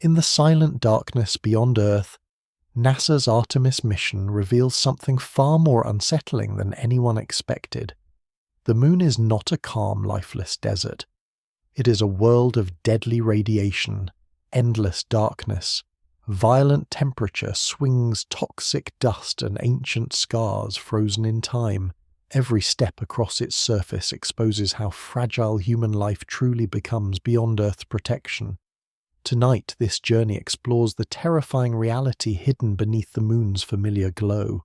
In the silent darkness beyond Earth, NASA's Artemis mission reveals something far more unsettling than anyone expected. The Moon is not a calm, lifeless desert. It is a world of deadly radiation, endless darkness, violent temperature swings, toxic dust, and ancient scars frozen in time. Every step across its surface exposes how fragile human life truly becomes beyond Earth's protection. Tonight, this journey explores the terrifying reality hidden beneath the Moon's familiar glow,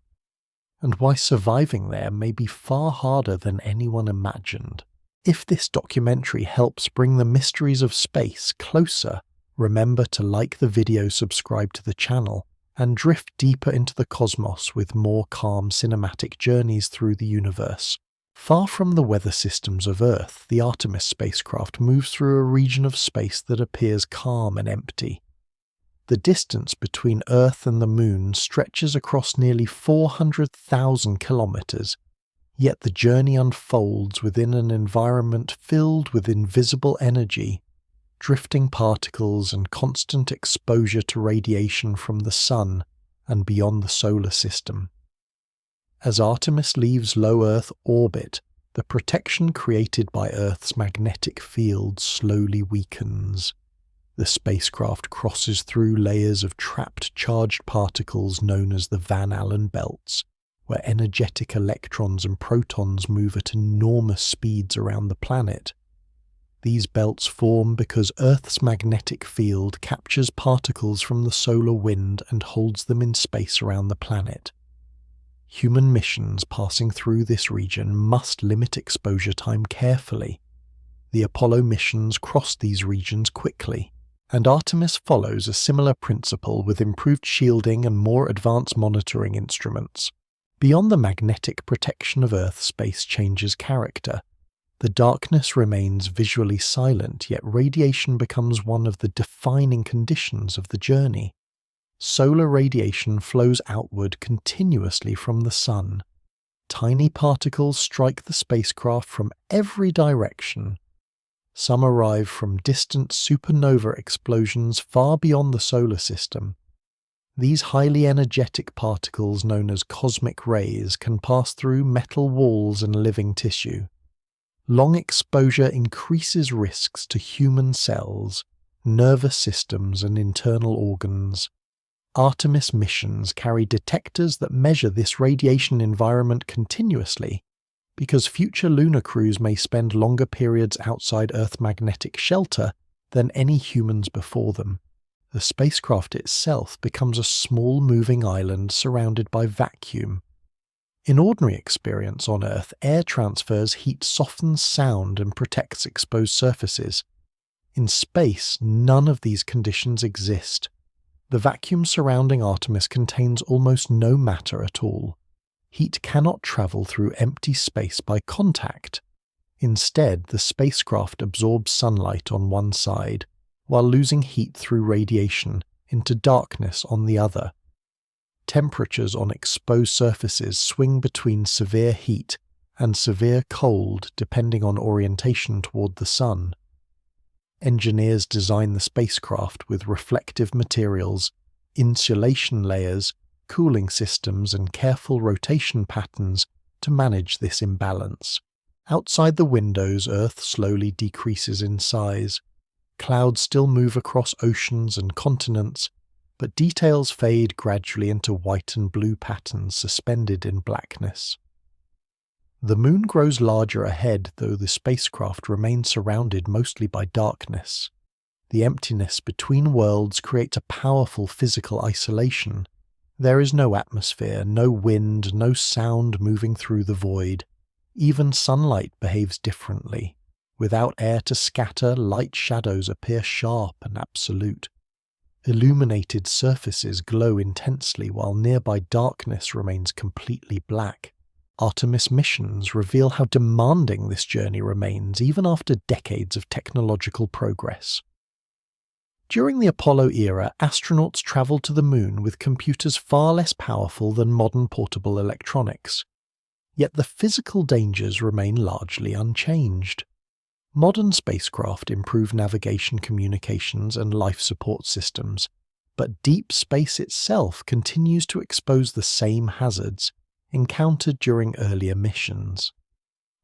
and why surviving there may be far harder than anyone imagined. If this documentary helps bring the mysteries of space closer, remember to like the video, subscribe to the channel, and drift deeper into the cosmos with more calm cinematic journeys through the universe. Far from the weather systems of Earth, the Artemis spacecraft moves through a region of space that appears calm and empty. The distance between Earth and the Moon stretches across nearly 400,000 kilometers, yet the journey unfolds within an environment filled with invisible energy, drifting particles, and constant exposure to radiation from the Sun and beyond the solar system. As Artemis leaves low Earth orbit, the protection created by Earth's magnetic field slowly weakens. The spacecraft crosses through layers of trapped charged particles known as the Van Allen belts, where energetic electrons and protons move at enormous speeds around the planet. These belts form because Earth's magnetic field captures particles from the solar wind and holds them in space around the planet. Human missions passing through this region must limit exposure time carefully. The Apollo missions crossed these regions quickly, and Artemis follows a similar principle with improved shielding and more advanced monitoring instruments. Beyond the magnetic protection of Earth, space changes character. The darkness remains visually silent, yet radiation becomes one of the defining conditions of the journey. Solar radiation flows outward continuously from the Sun. Tiny particles strike the spacecraft from every direction. Some arrive from distant supernova explosions far beyond the solar system. These highly energetic particles, known as cosmic rays, can pass through metal walls and living tissue. Long exposure increases risks to human cells, nervous systems, and internal organs. Artemis missions carry detectors that measure this radiation environment continuously, because future lunar crews may spend longer periods outside Earth's magnetic shelter than any humans before them. The spacecraft itself becomes a small moving island surrounded by vacuum. In ordinary experience on Earth, air transfers heat softens sound and protects exposed surfaces. In space, none of these conditions exist. The vacuum surrounding Artemis contains almost no matter at all. Heat cannot travel through empty space by contact. Instead, the spacecraft absorbs sunlight on one side, while losing heat through radiation into darkness on the other. Temperatures on exposed surfaces swing between severe heat and severe cold depending on orientation toward the Sun. Engineers design the spacecraft with reflective materials, insulation layers, cooling systems, and careful rotation patterns to manage this imbalance. Outside the windows, Earth slowly decreases in size. Clouds still move across oceans and continents, but details fade gradually into white and blue patterns suspended in blackness. The Moon grows larger ahead, though the spacecraft remains surrounded mostly by darkness. The emptiness between worlds creates a powerful physical isolation. There is no atmosphere, no wind, no sound moving through the void. Even sunlight behaves differently. Without air to scatter, light shadows appear sharp and absolute. Illuminated surfaces glow intensely while nearby darkness remains completely black. Artemis missions reveal how demanding this journey remains even after decades of technological progress. During the Apollo era, astronauts traveled to the Moon with computers far less powerful than modern portable electronics. Yet the physical dangers remain largely unchanged. Modern spacecraft improve navigation, communications, and life support systems, but deep space itself continues to expose the same hazards encountered during earlier missions.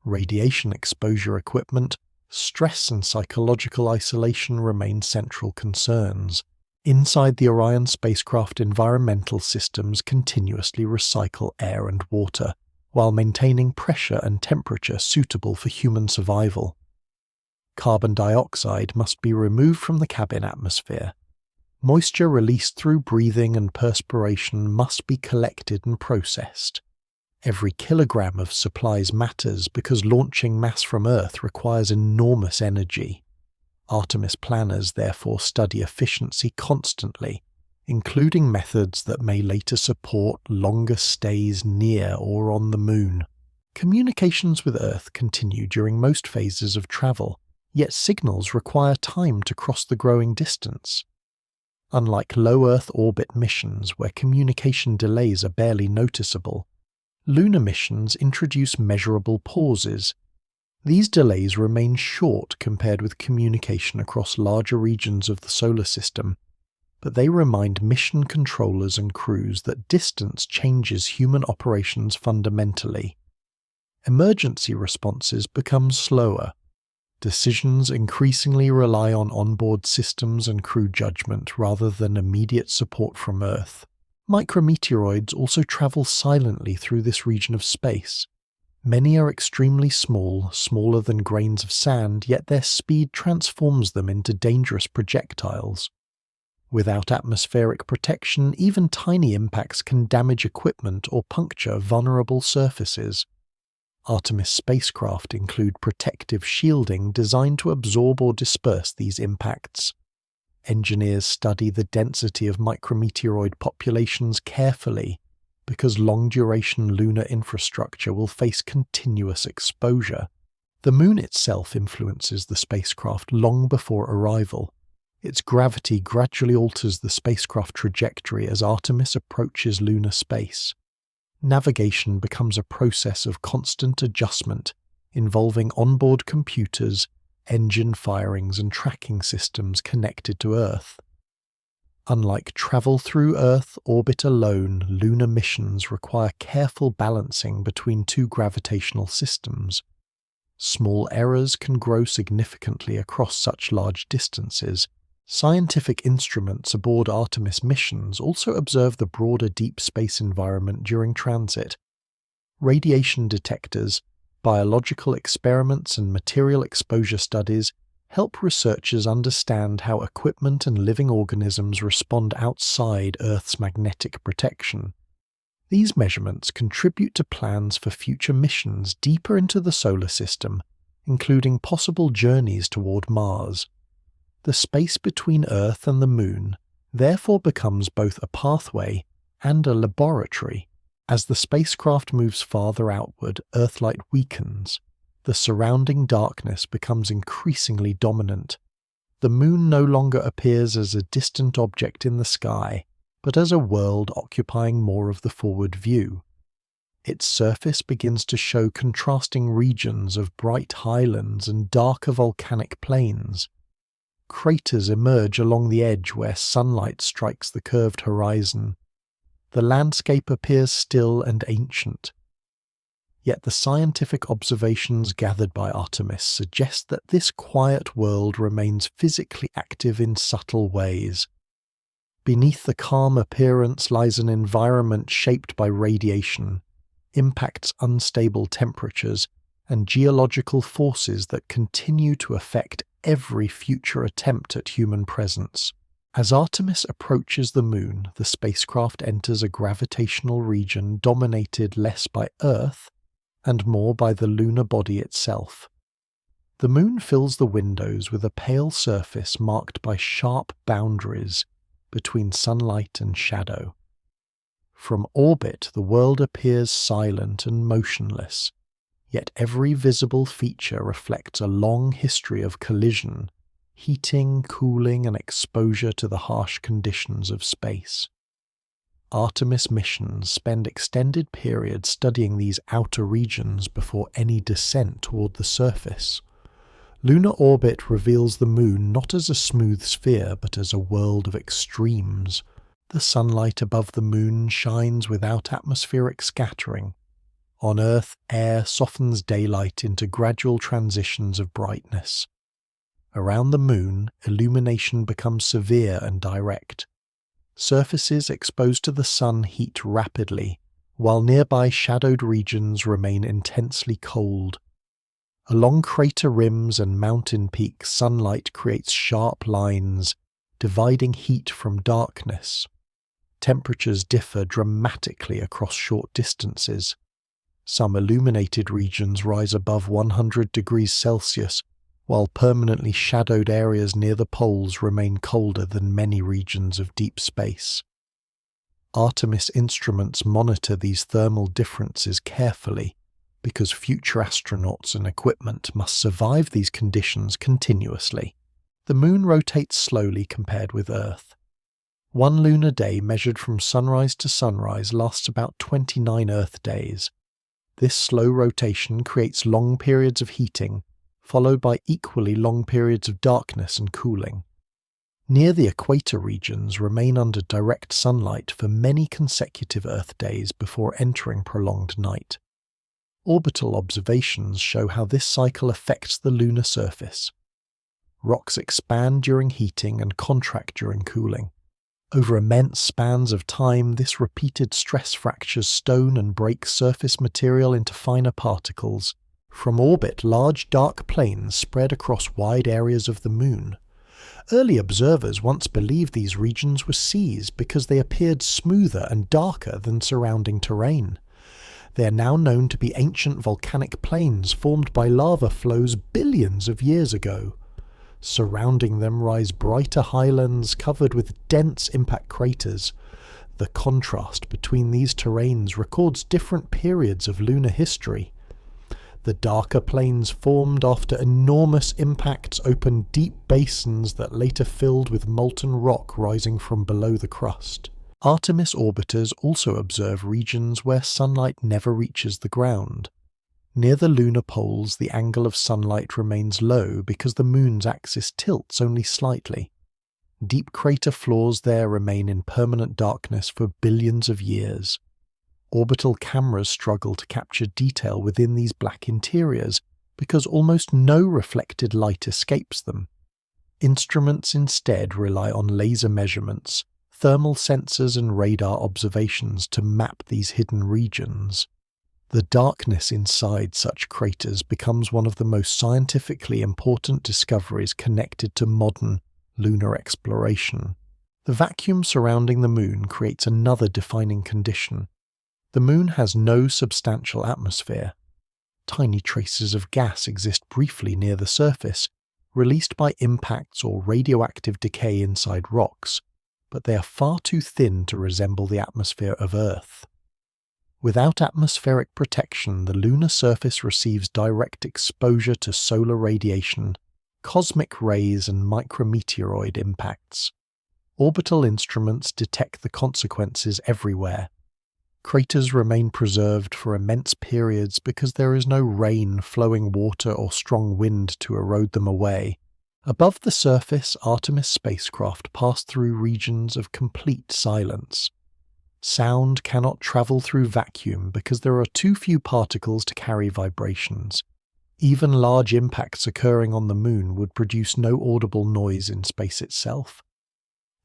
Radiation exposure equipment, stress and psychological isolation remain central concerns. Inside the Orion spacecraft, environmental systems continuously recycle air and water, while maintaining pressure and temperature suitable for human survival. Carbon dioxide must be removed from the cabin atmosphere. Moisture released through breathing and perspiration must be collected and processed. Every kilogram of supplies matters because launching mass from Earth requires enormous energy. Artemis planners therefore study efficiency constantly, including methods that may later support longer stays near or on the Moon. Communications with Earth continue during most phases of travel, yet signals require time to cross the growing distance. Unlike low Earth orbit missions where communication delays are barely noticeable, lunar missions introduce measurable pauses. These delays remain short compared with communication across larger regions of the solar system, but they remind mission controllers and crews that distance changes human operations fundamentally. Emergency responses become slower. Decisions increasingly rely on onboard systems and crew judgment rather than immediate support from Earth. Micrometeoroids also travel silently through this region of space. Many are extremely small, smaller than grains of sand, yet their speed transforms them into dangerous projectiles. Without atmospheric protection, even tiny impacts can damage equipment or puncture vulnerable surfaces. Artemis spacecraft include protective shielding designed to absorb or disperse these impacts. Engineers study the density of micrometeoroid populations carefully because long-duration lunar infrastructure will face continuous exposure. The Moon itself influences the spacecraft long before arrival. Its gravity gradually alters the spacecraft trajectory as Artemis approaches lunar space. Navigation becomes a process of constant adjustment, involving onboard computers, engine firings, and tracking systems connected to Earth. Unlike travel through Earth orbit alone, lunar missions require careful balancing between two gravitational systems. Small errors can grow significantly across such large distances. Scientific instruments aboard Artemis missions also observe the broader deep space environment during transit. Radiation detectors, biological experiments, and material exposure studies help researchers understand how equipment and living organisms respond outside Earth's magnetic protection. These measurements contribute to plans for future missions deeper into the solar system, including possible journeys toward Mars. The space between Earth and the Moon therefore becomes both a pathway and a laboratory. As the spacecraft moves farther outward, Earthlight weakens. The surrounding darkness becomes increasingly dominant. The Moon no longer appears as a distant object in the sky, but as a world occupying more of the forward view. Its surface begins to show contrasting regions of bright highlands and darker volcanic plains. Craters emerge along the edge where sunlight strikes the curved horizon. The landscape appears still and ancient. Yet the scientific observations gathered by Artemis suggest that this quiet world remains physically active in subtle ways. Beneath the calm appearance lies an environment shaped by radiation, impacts unstable temperatures, and geological forces that continue to affect every future attempt at human presence. As Artemis approaches the Moon, the spacecraft enters a gravitational region dominated less by Earth and more by the lunar body itself. The Moon fills the windows with a pale surface marked by sharp boundaries between sunlight and shadow. From orbit, the world appears silent and motionless, yet every visible feature reflects a long history of collision, heating, cooling, and exposure to the harsh conditions of space. Artemis missions spend extended periods studying these outer regions before any descent toward the surface. Lunar orbit reveals the Moon not as a smooth sphere but as a world of extremes. The sunlight above the Moon shines without atmospheric scattering. On Earth, air softens daylight into gradual transitions of brightness. Around the Moon, illumination becomes severe and direct. Surfaces exposed to the sun heat rapidly, while nearby shadowed regions remain intensely cold. Along crater rims and mountain peaks, sunlight creates sharp lines, dividing heat from darkness. Temperatures differ dramatically across short distances. Some illuminated regions rise above 100 degrees Celsius, while permanently shadowed areas near the poles remain colder than many regions of deep space. Artemis instruments monitor these thermal differences carefully, because future astronauts and equipment must survive these conditions continuously. The Moon rotates slowly compared with Earth. One lunar day measured from sunrise to sunrise lasts about 29 Earth days. This slow rotation creates long periods of heating, followed by equally long periods of darkness and cooling. Near the equator regions remain under direct sunlight for many consecutive Earth days before entering prolonged night. Orbital observations show how this cycle affects the lunar surface. Rocks expand during heating and contract during cooling. Over immense spans of time, this repeated stress fractures stone and breaks surface material into finer particles. From orbit, large dark plains spread across wide areas of the Moon. Early observers once believed these regions were seas because they appeared smoother and darker than surrounding terrain. They are now known to be ancient volcanic plains formed by lava flows billions of years ago. Surrounding them rise brighter highlands covered with dense impact craters. The contrast between these terrains records different periods of lunar history. The darker plains formed after enormous impacts opened deep basins that later filled with molten rock rising from below the crust. Artemis orbiters also observe regions where sunlight never reaches the ground. Near the lunar poles, the angle of sunlight remains low because the Moon's axis tilts only slightly. Deep crater floors there remain in permanent darkness for billions of years. Orbital cameras struggle to capture detail within these black interiors because almost no reflected light escapes them. Instruments instead rely on laser measurements, thermal sensors and radar observations to map these hidden regions. The darkness inside such craters becomes one of the most scientifically important discoveries connected to modern lunar exploration. The vacuum surrounding the Moon creates another defining condition. The Moon has no substantial atmosphere. Tiny traces of gas exist briefly near the surface, released by impacts or radioactive decay inside rocks, but they are far too thin to resemble the atmosphere of Earth. Without atmospheric protection, the lunar surface receives direct exposure to solar radiation, cosmic rays and micrometeoroid impacts. Orbital instruments detect the consequences everywhere. Craters remain preserved for immense periods because there is no rain, flowing water, or strong wind to erode them away. Above the surface, Artemis spacecraft pass through regions of complete silence. Sound cannot travel through vacuum because there are too few particles to carry vibrations. Even large impacts occurring on the Moon would produce no audible noise in space itself.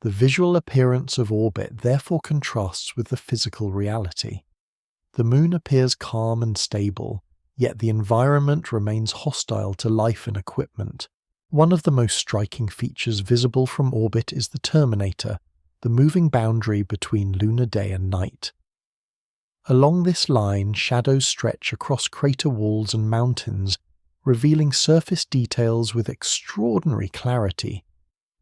The visual appearance of orbit therefore contrasts with the physical reality. The Moon appears calm and stable, yet the environment remains hostile to life and equipment. One of the most striking features visible from orbit is the terminator, the moving boundary between lunar day and night. Along this line, shadows stretch across crater walls and mountains, revealing surface details with extraordinary clarity.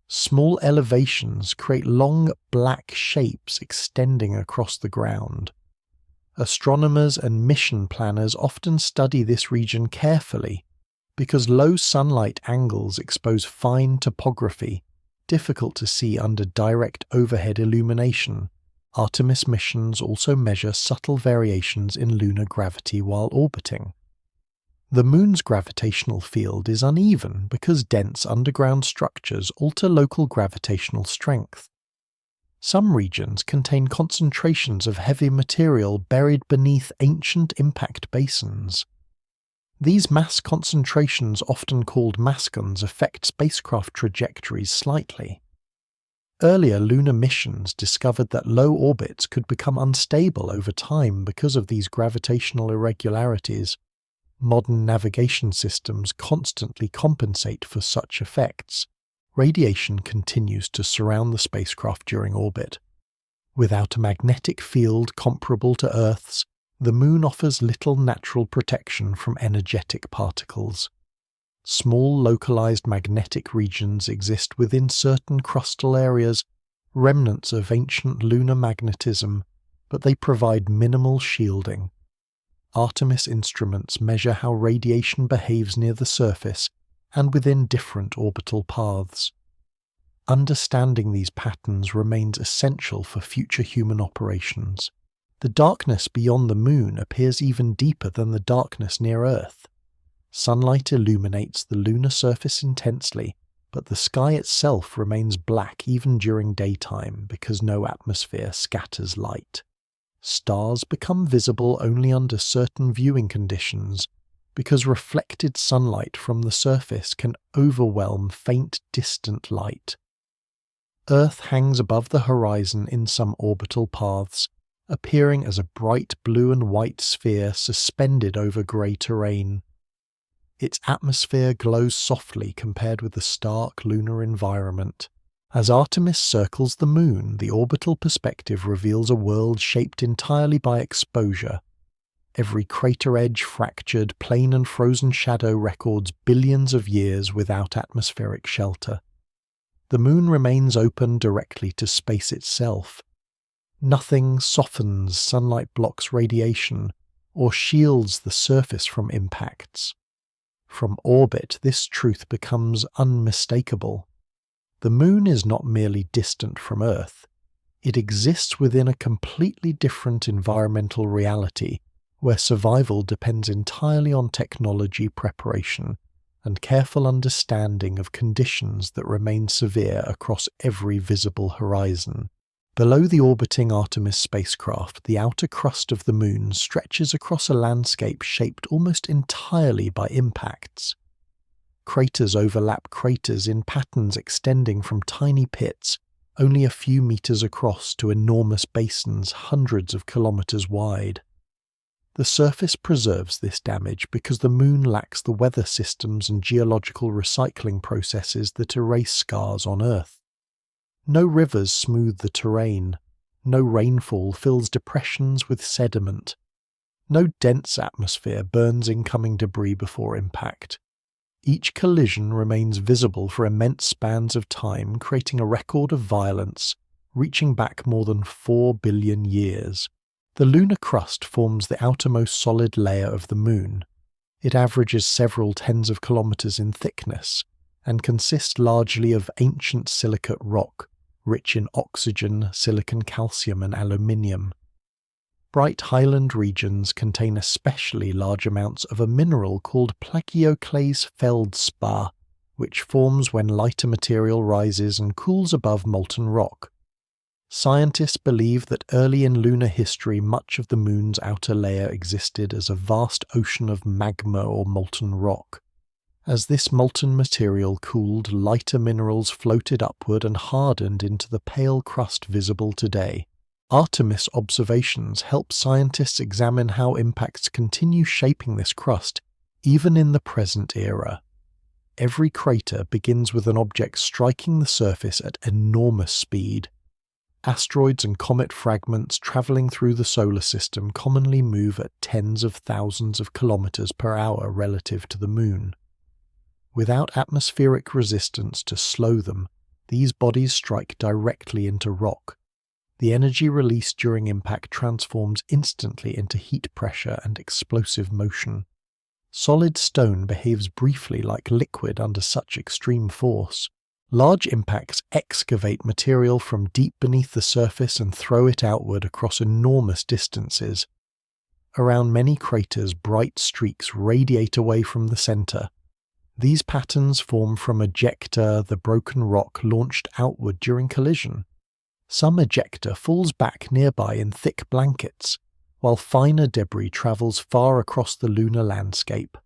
Small elevations create long black shapes extending across the ground. Astronomers and mission planners often study this region carefully because low sunlight angles expose fine topography, difficult to see under direct overhead illumination. Artemis missions also measure subtle variations in lunar gravity while orbiting. The Moon's gravitational field is uneven because dense underground structures alter local gravitational strength. Some regions contain concentrations of heavy material buried beneath ancient impact basins. These mass concentrations, often called mascons, affect spacecraft trajectories slightly. Earlier lunar missions discovered that low orbits could become unstable over time because of these gravitational irregularities. Modern navigation systems constantly compensate for such effects. Radiation continues to surround the spacecraft during orbit. Without a magnetic field comparable to Earth's, the Moon offers little natural protection from energetic particles. Small localized magnetic regions exist within certain crustal areas, remnants of ancient lunar magnetism, but they provide minimal shielding. Artemis instruments measure how radiation behaves near the surface and within different orbital paths. Understanding these patterns remains essential for future human operations. The darkness beyond the Moon appears even deeper than the darkness near Earth. Sunlight illuminates the lunar surface intensely, but the sky itself remains black even during daytime because no atmosphere scatters light. Stars become visible only under certain viewing conditions because reflected sunlight from the surface can overwhelm faint distant light. Earth hangs above the horizon in some orbital paths, appearing as a bright blue and white sphere suspended over grey terrain. Its atmosphere glows softly compared with the stark lunar environment. As Artemis circles the Moon, the orbital perspective reveals a world shaped entirely by exposure. Every crater edge, fractured, plain and frozen shadow records billions of years without atmospheric shelter. The Moon remains open directly to space itself. Nothing softens sunlight, blocks radiation, or shields the surface from impacts. From orbit, this truth becomes unmistakable. The Moon is not merely distant from Earth. It exists within a completely different environmental reality, where survival depends entirely on technology preparation and careful understanding of conditions that remain severe across every visible horizon. Below the orbiting Artemis spacecraft, the outer crust of the Moon stretches across a landscape shaped almost entirely by impacts. Craters overlap craters in patterns extending from tiny pits, only a few meters across, to enormous basins hundreds of kilometers wide. The surface preserves this damage because the Moon lacks the weather systems and geological recycling processes that erase scars on Earth. No rivers smooth the terrain. No rainfall fills depressions with sediment. No dense atmosphere burns incoming debris before impact. Each collision remains visible for immense spans of time, creating a record of violence reaching back more than 4 billion years. The lunar crust forms the outermost solid layer of the Moon. It averages several tens of kilometers in thickness and consists largely of ancient silicate rock, rich in oxygen, silicon, calcium, and aluminium. Bright highland regions contain especially large amounts of a mineral called plagioclase feldspar, which forms when lighter material rises and cools above molten rock. Scientists believe that early in lunar history much of the Moon's outer layer existed as a vast ocean of magma or molten rock. As this molten material cooled, lighter minerals floated upward and hardened into the pale crust visible today. Artemis observations help scientists examine how impacts continue shaping this crust, even in the present era. Every crater begins with an object striking the surface at enormous speed. Asteroids and comet fragments traveling through the solar system commonly move at tens of thousands of kilometers per hour relative to the Moon. Without atmospheric resistance to slow them, these bodies strike directly into rock. The energy released during impact transforms instantly into heat pressure and explosive motion. Solid stone behaves briefly like liquid under such extreme force. Large impacts excavate material from deep beneath the surface and throw it outward across enormous distances. Around many craters, bright streaks radiate away from the center. These patterns form from ejecta, the broken rock launched outward during collision. Some ejecta falls back nearby in thick blankets, while finer debris travels far across the lunar landscape.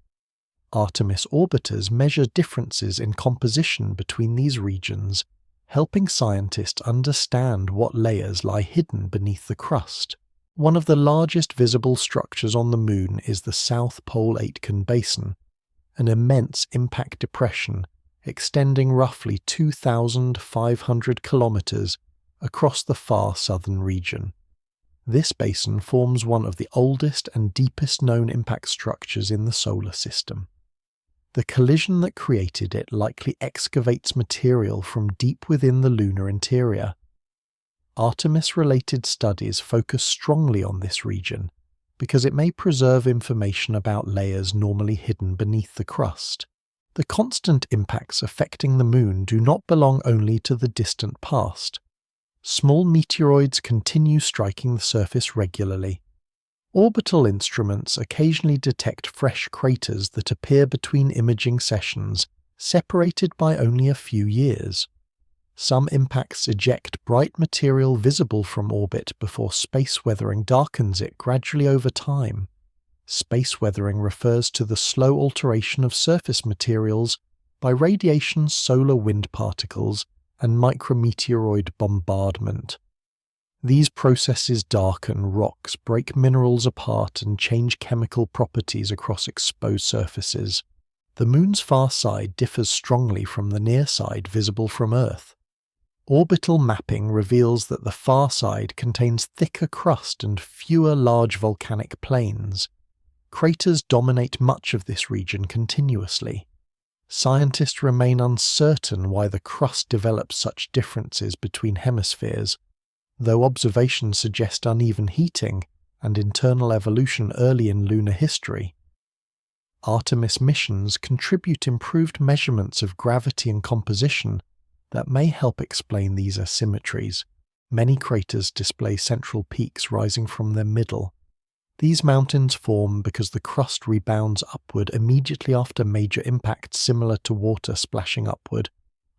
Artemis orbiters measure differences in composition between these regions, helping scientists understand what layers lie hidden beneath the crust. One of the largest visible structures on the Moon is the South Pole Aitken Basin, an immense impact depression extending roughly 2,500 kilometers across the far southern region. This basin forms one of the oldest and deepest known impact structures in the solar system. The collision that created it likely excavates material from deep within the lunar interior. Artemis-related studies focus strongly on this region because it may preserve information about layers normally hidden beneath the crust. The constant impacts affecting the Moon do not belong only to the distant past. Small meteoroids continue striking the surface regularly. Orbital instruments occasionally detect fresh craters that appear between imaging sessions, separated by only a few years. Some impacts eject bright material visible from orbit before space weathering darkens it gradually over time. Space weathering refers to the slow alteration of surface materials by radiation, solar wind particles, and micrometeoroid bombardment. These processes darken rocks, break minerals apart, and change chemical properties across exposed surfaces. The Moon's far side differs strongly from the near side visible from Earth. Orbital mapping reveals that the far side contains thicker crust and fewer large volcanic plains. Craters dominate much of this region continuously. Scientists remain uncertain why the crust develops such differences between hemispheres, though observations suggest uneven heating and internal evolution early in lunar history. Artemis missions contribute improved measurements of gravity and composition that may help explain these asymmetries. Many craters display central peaks rising from their middle. These mountains form because the crust rebounds upward immediately after major impacts, similar to water splashing upward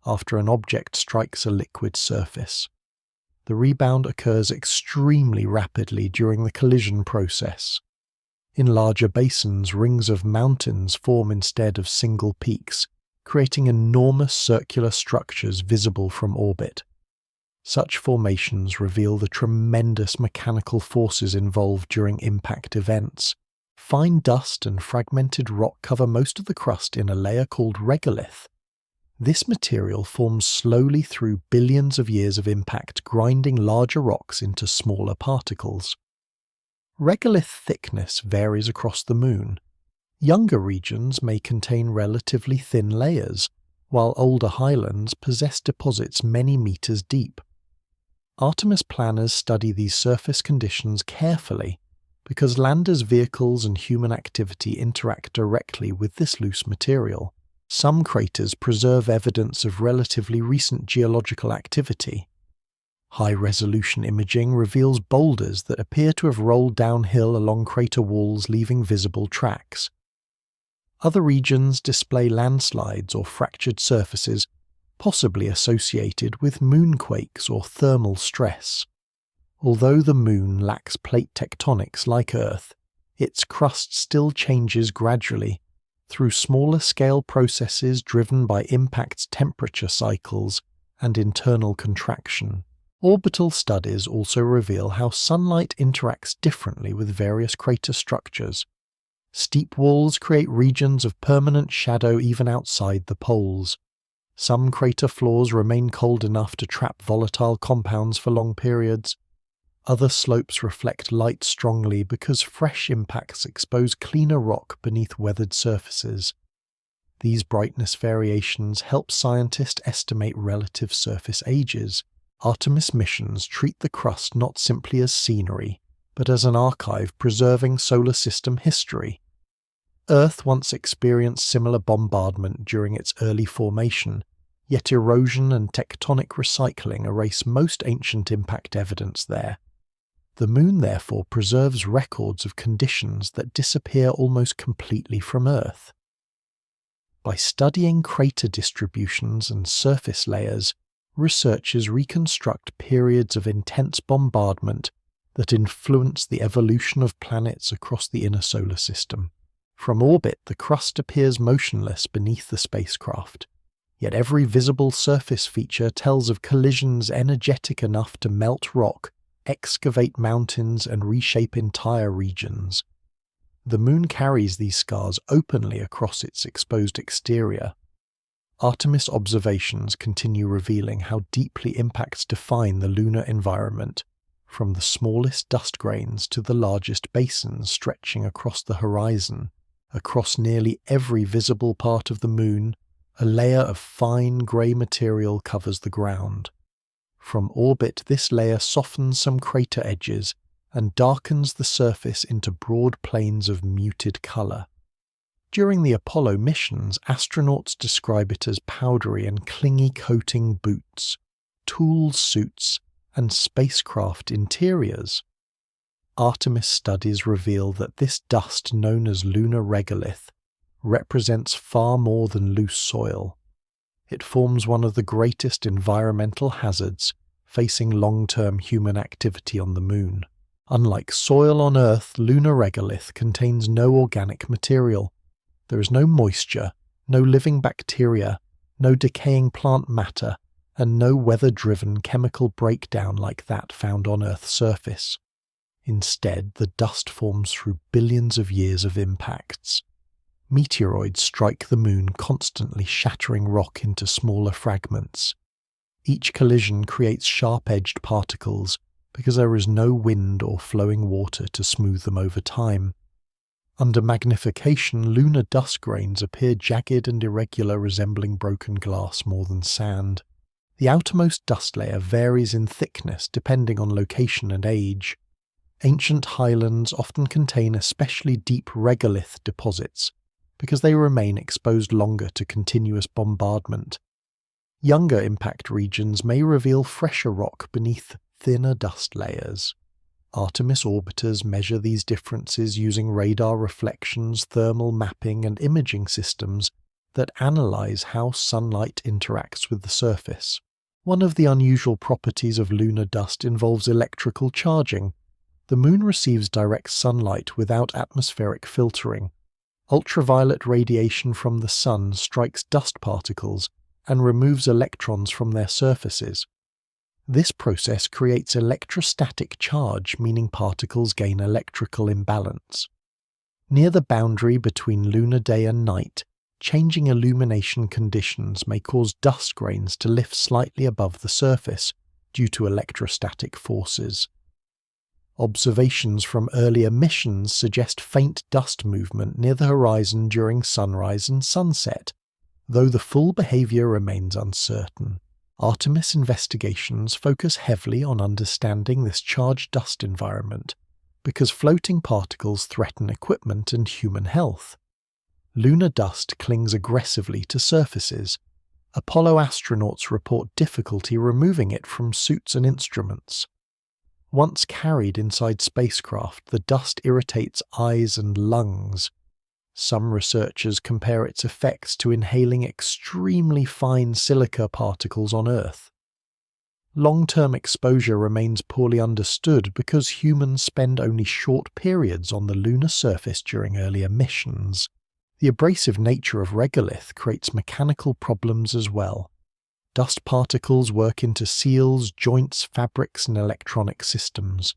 after an object strikes a liquid surface. The rebound occurs extremely rapidly during the collision process. In larger basins, rings of mountains form instead of single peaks, creating enormous circular structures visible from orbit. Such formations reveal the tremendous mechanical forces involved during impact events. Fine dust and fragmented rock cover most of the crust in a layer called regolith. This material forms slowly through billions of years of impact, grinding larger rocks into smaller particles. Regolith thickness varies across the Moon. Younger regions may contain relatively thin layers, while older highlands possess deposits many meters deep. Artemis planners study these surface conditions carefully because landers' vehicles and human activity interact directly with this loose material. Some craters preserve evidence of relatively recent geological activity. High-resolution imaging reveals boulders that appear to have rolled downhill along crater walls, leaving visible tracks. Other regions display landslides or fractured surfaces, possibly associated with moonquakes or thermal stress. Although the Moon lacks plate tectonics like Earth, its crust still changes gradually through smaller-scale processes driven by impact's temperature cycles and internal contraction. Orbital studies also reveal how sunlight interacts differently with various crater structures. Steep walls create regions of permanent shadow even outside the poles. Some crater floors remain cold enough to trap volatile compounds for long periods. Other slopes reflect light strongly because fresh impacts expose cleaner rock beneath weathered surfaces. These brightness variations help scientists estimate relative surface ages. Artemis missions treat the crust not simply as scenery, but as an archive preserving solar system history. Earth once experienced similar bombardment during its early formation, yet erosion and tectonic recycling erase most ancient impact evidence there. The Moon therefore preserves records of conditions that disappear almost completely from Earth. By studying crater distributions and surface layers, researchers reconstruct periods of intense bombardment that influence the evolution of planets across the inner solar system. From orbit, the crust appears motionless beneath the spacecraft, yet every visible surface feature tells of collisions energetic enough to melt rock, excavate mountains, and reshape entire regions. The Moon carries these scars openly across its exposed exterior. Artemis observations continue revealing how deeply impacts define the lunar environment, from the smallest dust grains to the largest basins stretching across the horizon. Across nearly every visible part of the Moon, a layer of fine grey material covers the ground. From orbit, this layer softens some crater edges and darkens the surface into broad plains of muted colour. During the Apollo missions, astronauts describe it as powdery and clingy coating boots, tool suits, and spacecraft interiors. Artemis studies reveal that this dust, known as lunar regolith, represents far more than loose soil. It forms one of the greatest environmental hazards facing long-term human activity on the Moon. Unlike soil on Earth, lunar regolith contains no organic material. There is no moisture, no living bacteria, no decaying plant matter, and no weather-driven chemical breakdown like that found on Earth's surface. Instead, the dust forms through billions of years of impacts. Meteoroids strike the Moon, constantly shattering rock into smaller fragments. Each collision creates sharp-edged particles because there is no wind or flowing water to smooth them over time. Under magnification, lunar dust grains appear jagged and irregular, resembling broken glass more than sand. The outermost dust layer varies in thickness depending on location and age. Ancient highlands often contain especially deep regolith deposits because they remain exposed longer to continuous bombardment. Younger impact regions may reveal fresher rock beneath thinner dust layers. Artemis orbiters measure these differences using radar reflections, thermal mapping, and imaging systems that analyze how sunlight interacts with the surface. One of the unusual properties of lunar dust involves electrical charging. The Moon receives direct sunlight without atmospheric filtering. Ultraviolet radiation from the Sun strikes dust particles and removes electrons from their surfaces. This process creates electrostatic charge, meaning particles gain electrical imbalance. Near the boundary between lunar day and night, changing illumination conditions may cause dust grains to lift slightly above the surface due to electrostatic forces. Observations from earlier missions suggest faint dust movement near the horizon during sunrise and sunset, though the full behavior remains uncertain. Artemis investigations focus heavily on understanding this charged dust environment because floating particles threaten equipment and human health. Lunar dust clings aggressively to surfaces. Apollo astronauts report difficulty removing it from suits and instruments. Once carried inside spacecraft, the dust irritates eyes and lungs. Some researchers compare its effects to inhaling extremely fine silica particles on Earth. Long-term exposure remains poorly understood because humans spend only short periods on the lunar surface during earlier missions. The abrasive nature of regolith creates mechanical problems as well. Dust particles work into seals, joints, fabrics, and electronic systems.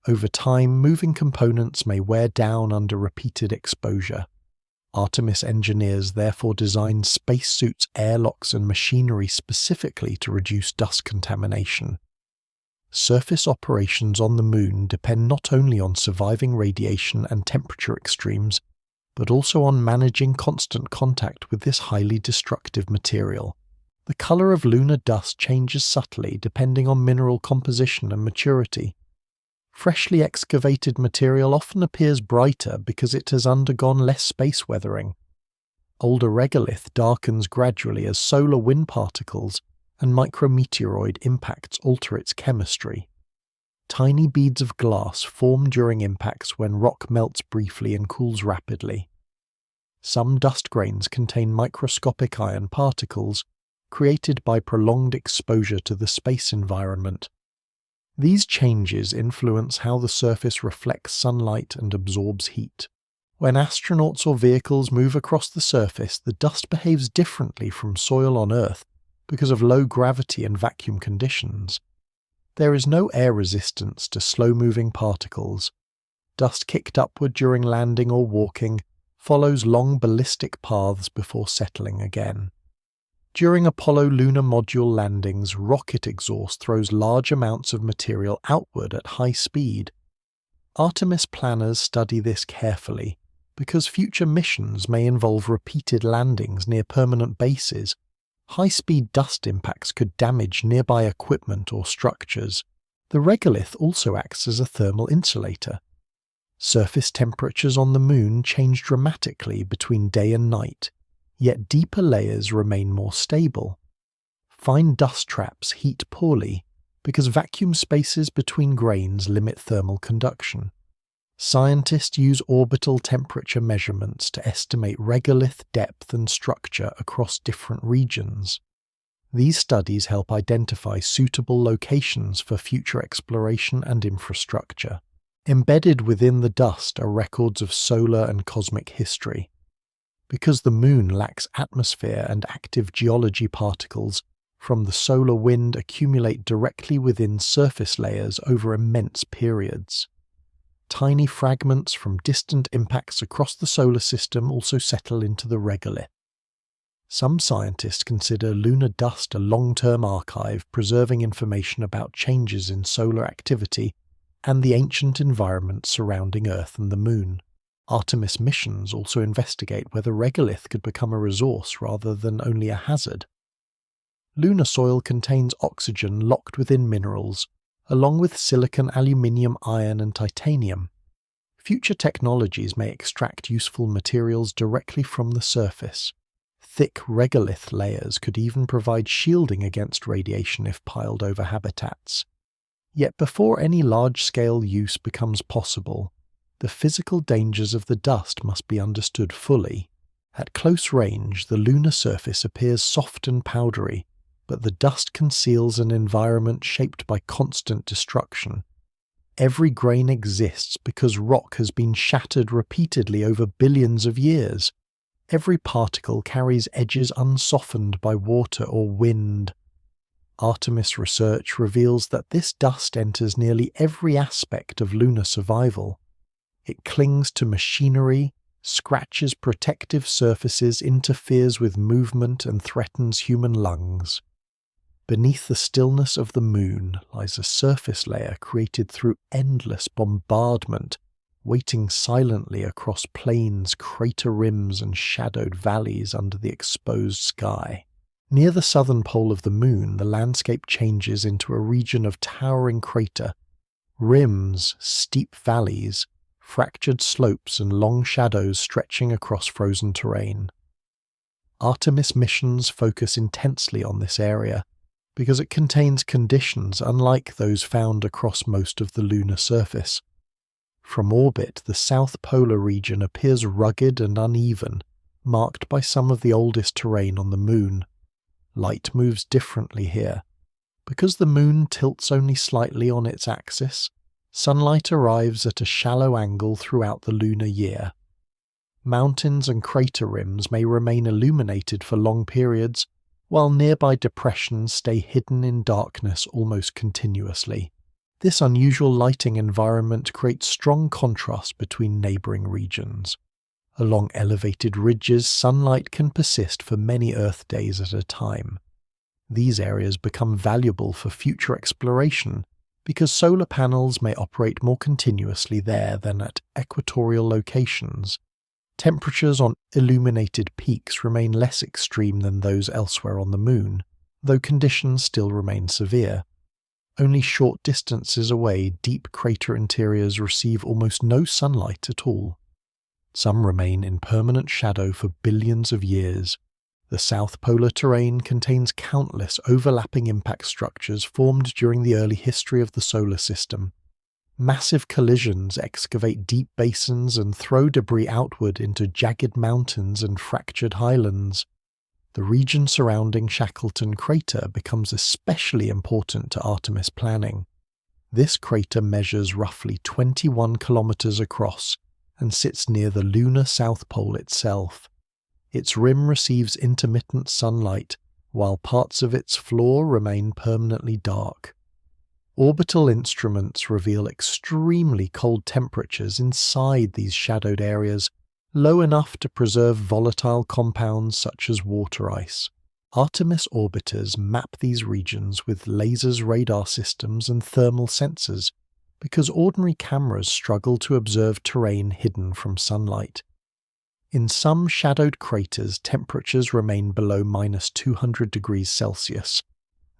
Over time, moving components may wear down under repeated exposure. Artemis engineers therefore designed spacesuits, airlocks, and machinery specifically to reduce dust contamination. Surface operations on the Moon depend not only on surviving radiation and temperature extremes, but also on managing constant contact with this highly destructive material. The color of lunar dust changes subtly depending on mineral composition and maturity. Freshly excavated material often appears brighter because it has undergone less space weathering. Older regolith darkens gradually as solar wind particles and micrometeoroid impacts alter its chemistry. Tiny beads of glass form during impacts when rock melts briefly and cools rapidly. Some dust grains contain microscopic iron particles created by prolonged exposure to the space environment. These changes influence how the surface reflects sunlight and absorbs heat. When astronauts or vehicles move across the surface, the dust behaves differently from soil on Earth because of low gravity and vacuum conditions. There is no air resistance to slow-moving particles. Dust kicked upward during landing or walking follows long ballistic paths before settling again. During Apollo lunar module landings, rocket exhaust throws large amounts of material outward at high speed. Artemis planners study this carefully because future missions may involve repeated landings near permanent bases. High-speed dust impacts could damage nearby equipment or structures. The regolith also acts as a thermal insulator. Surface temperatures on the Moon change dramatically between day and night, yet deeper layers remain more stable. Fine dust traps heat poorly because vacuum spaces between grains limit thermal conduction. Scientists use orbital temperature measurements to estimate regolith depth and structure across different regions. These studies help identify suitable locations for future exploration and infrastructure. Embedded within the dust are records of solar and cosmic history. Because the Moon lacks atmosphere and active geology, particles from the solar wind accumulate directly within surface layers over immense periods. Tiny fragments from distant impacts across the solar system also settle into the regolith. Some scientists consider lunar dust a long-term archive, preserving information about changes in solar activity and the ancient environment surrounding Earth and the Moon. Artemis missions also investigate whether regolith could become a resource rather than only a hazard. Lunar soil contains oxygen locked within minerals, along with silicon, aluminium, iron, and titanium. Future technologies may extract useful materials directly from the surface. Thick regolith layers could even provide shielding against radiation if piled over habitats. Yet before any large-scale use becomes possible, the physical dangers of the dust must be understood fully. At close range, the lunar surface appears soft and powdery, but the dust conceals an environment shaped by constant destruction. Every grain exists because rock has been shattered repeatedly over billions of years. Every particle carries edges unsoftened by water or wind. Artemis research reveals that this dust enters nearly every aspect of lunar survival. It clings to machinery, scratches protective surfaces, interferes with movement, and threatens human lungs. Beneath the stillness of the Moon lies a surface layer created through endless bombardment, waiting silently across plains, crater rims, and shadowed valleys under the exposed sky. Near the southern pole of the Moon, the landscape changes into a region of towering crater, rims, steep valleys, fractured slopes, and long shadows stretching across frozen terrain. Artemis missions focus intensely on this area, because it contains conditions unlike those found across most of the lunar surface. From orbit, the south polar region appears rugged and uneven, marked by some of the oldest terrain on the Moon. Light moves differently here. Because the Moon tilts only slightly on its axis, sunlight arrives at a shallow angle throughout the lunar year. Mountains and crater rims may remain illuminated for long periods, while nearby depressions stay hidden in darkness almost continuously. This unusual lighting environment creates strong contrast between neighboring regions. Along elevated ridges, sunlight can persist for many Earth days at a time. These areas become valuable for future exploration because solar panels may operate more continuously there than at equatorial locations. Temperatures on illuminated peaks remain less extreme than those elsewhere on the Moon, though conditions still remain severe. Only short distances away, deep crater interiors receive almost no sunlight at all. Some remain in permanent shadow for billions of years, The south polar terrain contains countless overlapping impact structures formed during the early history of the solar system. Massive collisions excavate deep basins and throw debris outward into jagged mountains and fractured highlands. The region surrounding Shackleton crater becomes especially important to Artemis planning. This crater measures roughly 21 kilometers across and sits near the lunar south pole itself. Its rim receives intermittent sunlight, while parts of its floor remain permanently dark. Orbital instruments reveal extremely cold temperatures inside these shadowed areas, low enough to preserve volatile compounds such as water ice. Artemis orbiters map these regions with lasers, radar systems, and thermal sensors, because ordinary cameras struggle to observe terrain hidden from sunlight. In some shadowed craters, temperatures remain below -200 degrees Celsius.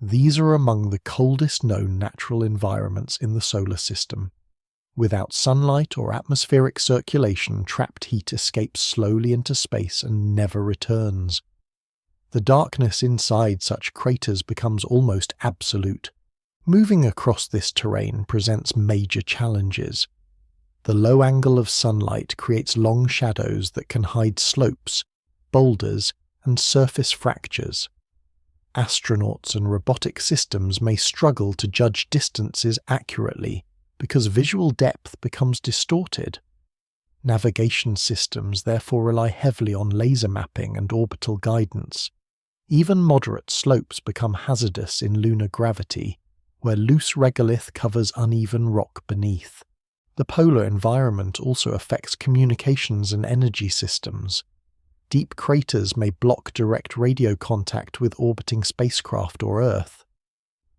These are among the coldest known natural environments in the solar system. Without sunlight or atmospheric circulation, trapped heat escapes slowly into space and never returns. The darkness inside such craters becomes almost absolute. Moving across this terrain presents major challenges. The low angle of sunlight creates long shadows that can hide slopes, boulders, and surface fractures. Astronauts and robotic systems may struggle to judge distances accurately because visual depth becomes distorted. Navigation systems therefore rely heavily on laser mapping and orbital guidance. Even moderate slopes become hazardous in lunar gravity, where loose regolith covers uneven rock beneath. The polar environment also affects communications and energy systems. Deep craters may block direct radio contact with orbiting spacecraft or Earth.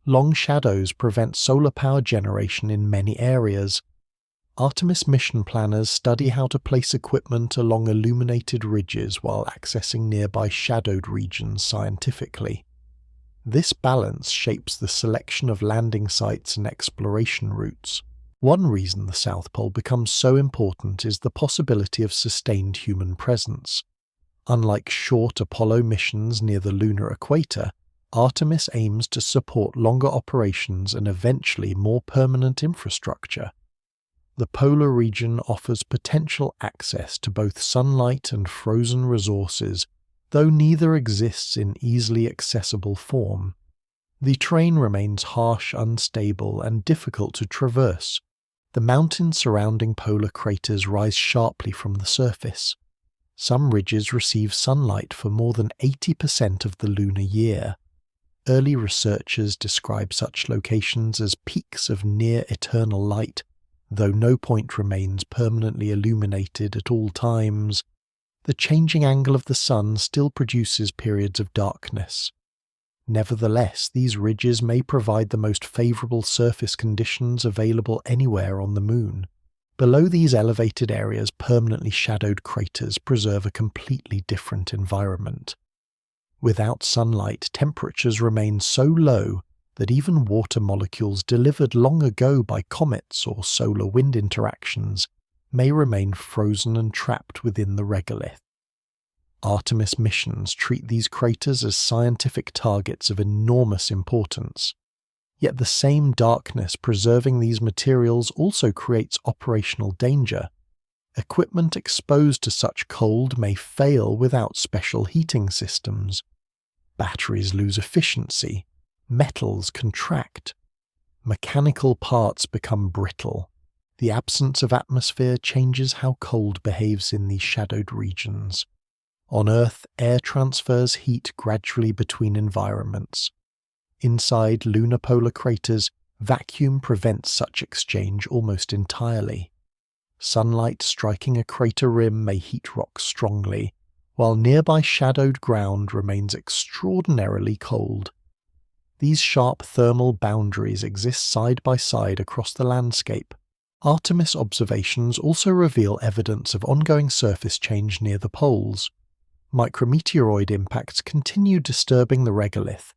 Long shadows prevent solar power generation in many areas. Artemis mission planners study how to place equipment along illuminated ridges while accessing nearby shadowed regions scientifically. This balance shapes the selection of landing sites and exploration routes. One reason the South Pole becomes so important is the possibility of sustained human presence. Unlike short Apollo missions near the lunar equator, Artemis aims to support longer operations and eventually more permanent infrastructure. The polar region offers potential access to both sunlight and frozen resources, though neither exists in easily accessible form. The terrain remains harsh, unstable, and difficult to traverse. The mountains surrounding polar craters rise sharply from the surface. Some ridges receive sunlight for more than 80% of the lunar year. Early researchers describe such locations as peaks of near-eternal light, though no point remains permanently illuminated at all times. The changing angle of the sun still produces periods of darkness. Nevertheless, these ridges may provide the most favourable surface conditions available anywhere on the Moon. Below these elevated areas, permanently shadowed craters preserve a completely different environment. Without sunlight, temperatures remain so low that even water molecules delivered long ago by comets or solar wind interactions may remain frozen and trapped within the regolith. Artemis missions treat these craters as scientific targets of enormous importance. Yet the same darkness preserving these materials also creates operational danger. Equipment exposed to such cold may fail without special heating systems. Batteries lose efficiency. Metals contract. Mechanical parts become brittle. The absence of atmosphere changes how cold behaves in these shadowed regions. On Earth, air transfers heat gradually between environments. Inside lunar polar craters, vacuum prevents such exchange almost entirely. Sunlight striking a crater rim may heat rock strongly, while nearby shadowed ground remains extraordinarily cold. These sharp thermal boundaries exist side by side across the landscape. Artemis observations also reveal evidence of ongoing surface change near the poles. Micrometeoroid impacts continue disturbing the regolith.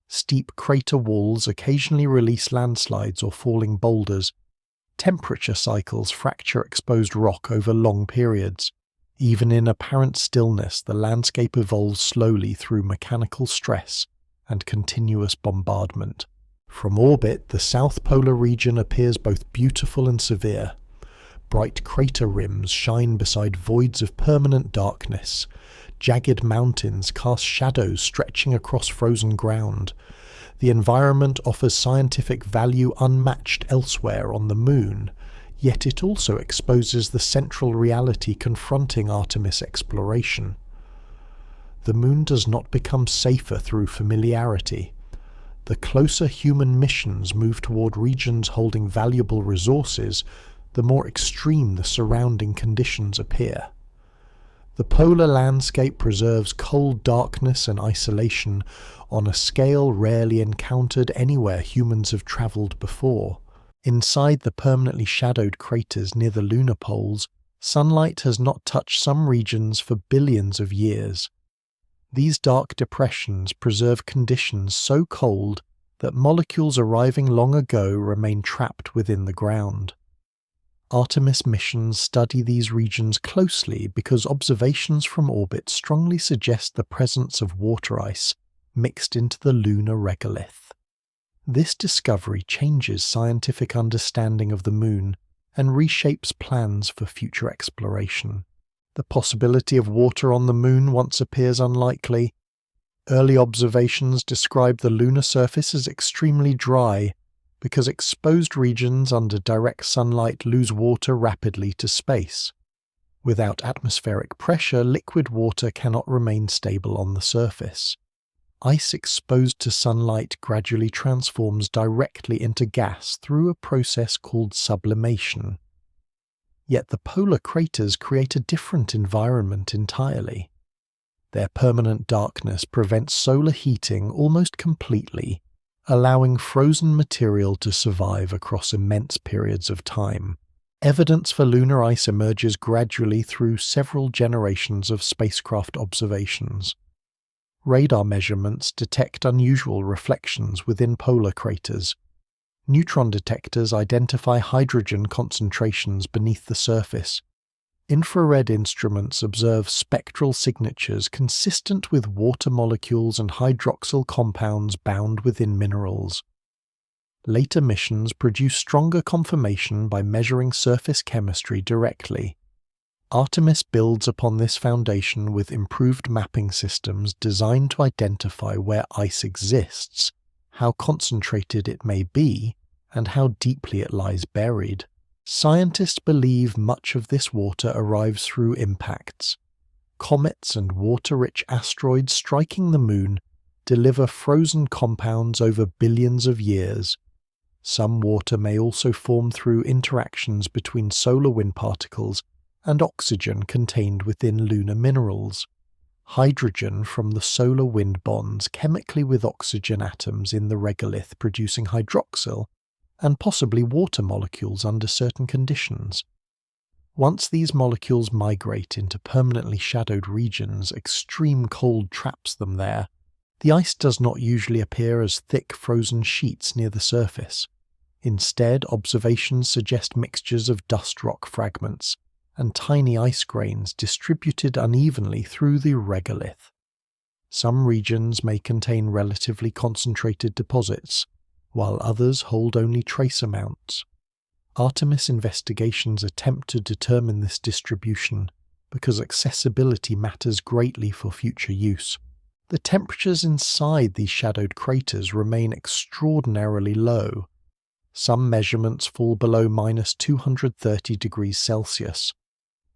Steep crater walls occasionally release landslides or falling boulders. Temperature cycles fracture exposed rock over long periods. Even in apparent stillness, the landscape evolves slowly through mechanical stress and continuous bombardment. From orbit, the South Polar region appears both beautiful and severe. Bright crater rims shine beside voids of permanent darkness. Jagged mountains cast shadows stretching across frozen ground. The environment offers scientific value unmatched elsewhere on the Moon, yet it also exposes the central reality confronting Artemis exploration. The Moon does not become safer through familiarity. The closer human missions move toward regions holding valuable resources, the more extreme the surrounding conditions appear. The polar landscape preserves cold darkness and isolation on a scale rarely encountered anywhere humans have travelled before. Inside the permanently shadowed craters near the lunar poles, sunlight has not touched some regions for billions of years. These dark depressions preserve conditions so cold that molecules arriving long ago remain trapped within the ground. Artemis missions study these regions closely because observations from orbit strongly suggest the presence of water ice mixed into the lunar regolith. This discovery changes scientific understanding of the Moon and reshapes plans for future exploration. The possibility of water on the Moon once appears unlikely. Early observations describe the lunar surface as extremely dry, because exposed regions under direct sunlight lose water rapidly to space. Without atmospheric pressure, liquid water cannot remain stable on the surface. Ice exposed to sunlight gradually transforms directly into gas through a process called sublimation. Yet the polar craters create a different environment entirely. Their permanent darkness prevents solar heating almost completely, allowing frozen material to survive across immense periods of time. Evidence for lunar ice emerges gradually through several generations of spacecraft observations. Radar measurements detect unusual reflections within polar craters. Neutron detectors identify hydrogen concentrations beneath the surface. Infrared instruments observe spectral signatures consistent with water molecules and hydroxyl compounds bound within minerals. Later missions produce stronger confirmation by measuring surface chemistry directly. Artemis builds upon this foundation with improved mapping systems designed to identify where ice exists, how concentrated it may be, and how deeply it lies buried. Scientists believe much of this water arrives through impacts. Comets and water-rich asteroids striking the Moon deliver frozen compounds over billions of years. Some water may also form through interactions between solar wind particles and oxygen contained within lunar minerals. Hydrogen from the solar wind bonds chemically with oxygen atoms in the regolith, producing hydroxyl and possibly water molecules under certain conditions. Once these molecules migrate into permanently shadowed regions, extreme cold traps them there. The ice does not usually appear as thick frozen sheets near the surface. Instead, observations suggest mixtures of dust rock fragments and tiny ice grains distributed unevenly through the regolith. Some regions may contain relatively concentrated deposits, while others hold only trace amounts. Artemis investigations attempt to determine this distribution because accessibility matters greatly for future use. The temperatures inside these shadowed craters remain extraordinarily low. Some measurements fall below -230 degrees Celsius.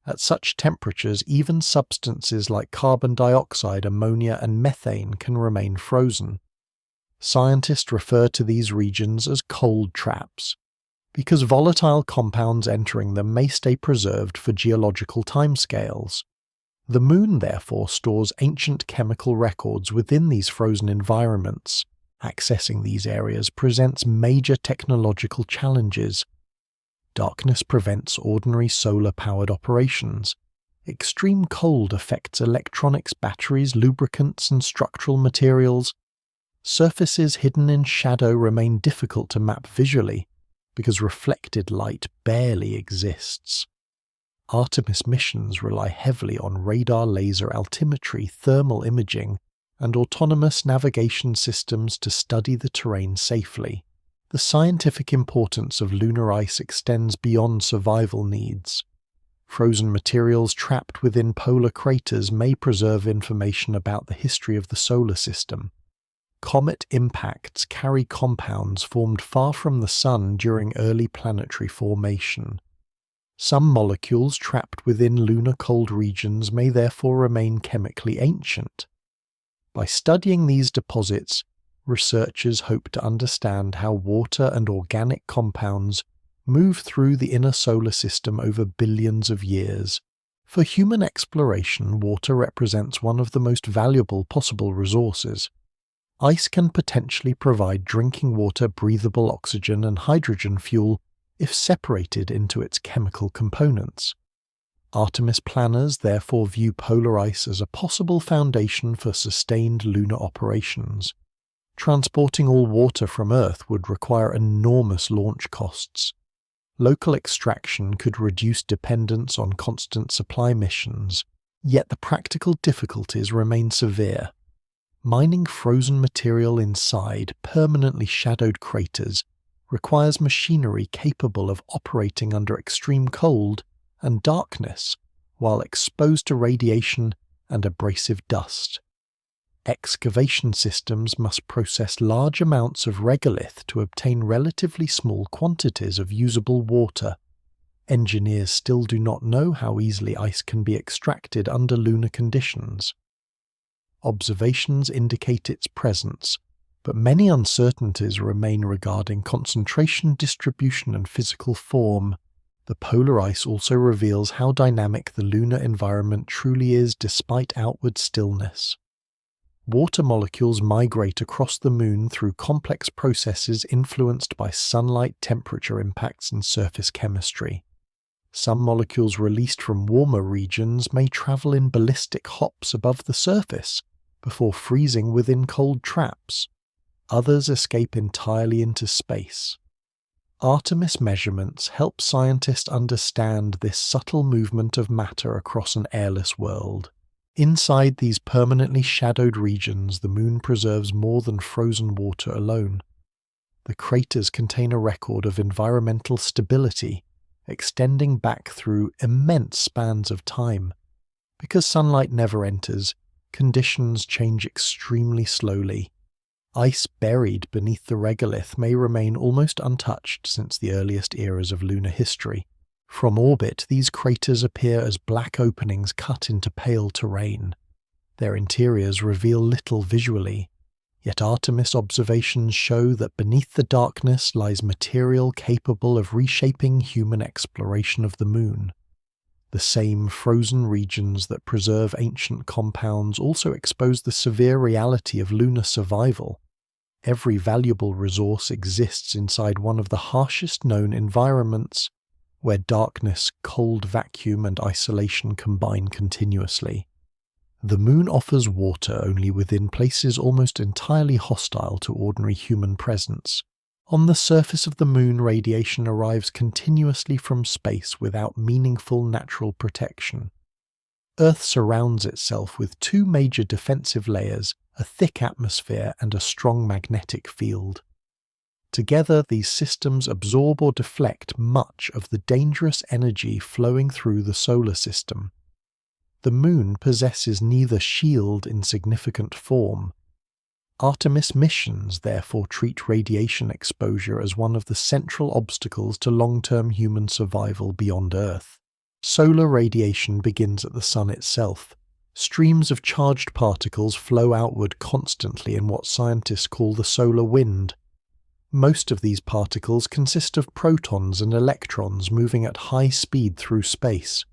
At such temperatures, even substances like carbon dioxide, ammonia, and methane can remain frozen. Scientists refer to these regions as cold traps, because volatile compounds entering them may stay preserved for geological timescales. The Moon, therefore, stores ancient chemical records within these frozen environments. Accessing these areas presents major technological challenges. Darkness prevents ordinary solar-powered operations. Extreme cold affects electronics, batteries, lubricants, and structural materials. Surfaces hidden in shadow remain difficult to map visually, because reflected light barely exists. Artemis missions rely heavily on radar laser altimetry, thermal imaging, and autonomous navigation systems to study the terrain safely. The scientific importance of lunar ice extends beyond survival needs. Frozen materials trapped within polar craters may preserve information about the history of the solar system. Comet impacts carry compounds formed far from the Sun during early planetary formation. Some molecules trapped within lunar cold regions may therefore remain chemically ancient. By studying these deposits, researchers hope to understand how water and organic compounds move through the inner solar system over billions of years. For human exploration, water represents one of the most valuable possible resources. Ice can potentially provide drinking water, breathable oxygen, and hydrogen fuel if separated into its chemical components. Artemis planners therefore view polar ice as a possible foundation for sustained lunar operations. Transporting all water from Earth would require enormous launch costs. Local extraction could reduce dependence on constant supply missions, yet the practical difficulties remain severe. Mining frozen material inside permanently shadowed craters requires machinery capable of operating under extreme cold and darkness while exposed to radiation and abrasive dust. Excavation systems must process large amounts of regolith to obtain relatively small quantities of usable water. Engineers still do not know how easily ice can be extracted under lunar conditions. Observations indicate its presence, but many uncertainties remain regarding concentration, distribution, and physical form. The polar ice also reveals how dynamic the lunar environment truly is despite outward stillness. Water molecules migrate across the Moon through complex processes influenced by sunlight, temperature impacts, and surface chemistry. Some molecules released from warmer regions may travel in ballistic hops above the surface before freezing within cold traps. Others escape entirely into space. Artemis measurements help scientists understand this subtle movement of matter across an airless world. Inside these permanently shadowed regions, the Moon preserves more than frozen water alone. The craters contain a record of environmental stability, extending back through immense spans of time. Because sunlight never enters, conditions change extremely slowly. Ice buried beneath the regolith may remain almost untouched since the earliest eras of lunar history. From orbit, these craters appear as black openings cut into pale terrain. Their interiors reveal little visually, yet Artemis observations show that beneath the darkness lies material capable of reshaping human exploration of the Moon. The same frozen regions that preserve ancient compounds also expose the severe reality of lunar survival. Every valuable resource exists inside one of the harshest known environments, where darkness, cold vacuum, and isolation combine continuously. The Moon offers water only within places almost entirely hostile to ordinary human presence. On the surface of the Moon, radiation arrives continuously from space without meaningful natural protection. Earth surrounds itself with two major defensive layers, a thick atmosphere and a strong magnetic field. Together, these systems absorb or deflect much of the dangerous energy flowing through the solar system. The Moon possesses neither shield in significant form. Artemis missions therefore treat radiation exposure as one of the central obstacles to long-term human survival beyond Earth. Solar radiation begins at the Sun itself. Streams of charged particles flow outward constantly in what scientists call the solar wind. Most of these particles consist of protons and electrons moving at high speed through space.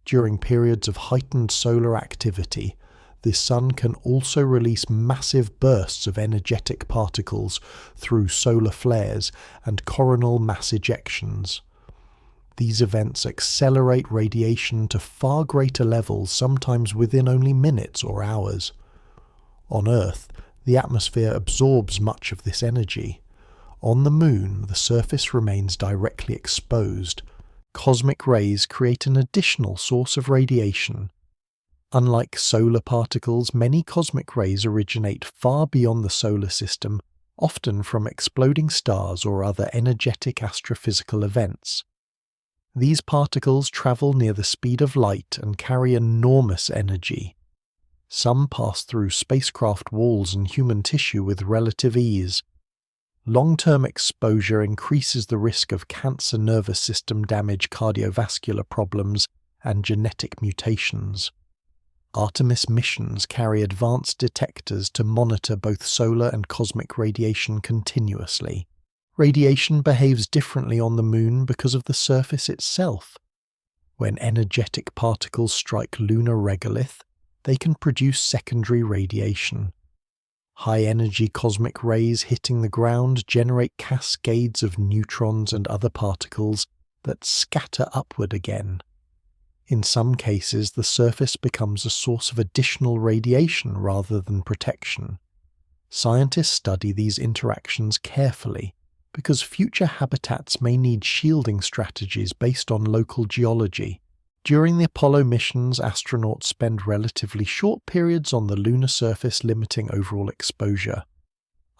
During periods of heightened solar activity, the Sun can also release massive bursts of energetic particles through solar flares and coronal mass ejections. These events accelerate radiation to far greater levels, sometimes within only minutes or hours. On Earth, the atmosphere absorbs much of this energy. On the Moon, the surface remains directly exposed. cosmic rays create an additional source of radiation. Unlike solar particles, many cosmic rays originate far beyond the solar system, often from exploding stars or other energetic astrophysical events. These particles travel near the speed of light and carry enormous energy. Some pass through spacecraft walls and human tissue with relative ease. Long-term exposure increases the risk of cancer, nervous system damage, cardiovascular problems, and genetic mutations. Artemis missions carry advanced detectors to monitor both solar and cosmic radiation continuously. Radiation behaves differently on the Moon because of the surface itself. When energetic particles strike lunar regolith, they can produce secondary radiation. High-energy cosmic rays hitting the ground generate cascades of neutrons and other particles that scatter upward again. In some cases, the surface becomes a source of additional radiation rather than protection. Scientists study these interactions carefully because future habitats may need shielding strategies based on local geology. During the Apollo missions, astronauts spend relatively short periods on the lunar surface, limiting overall exposure.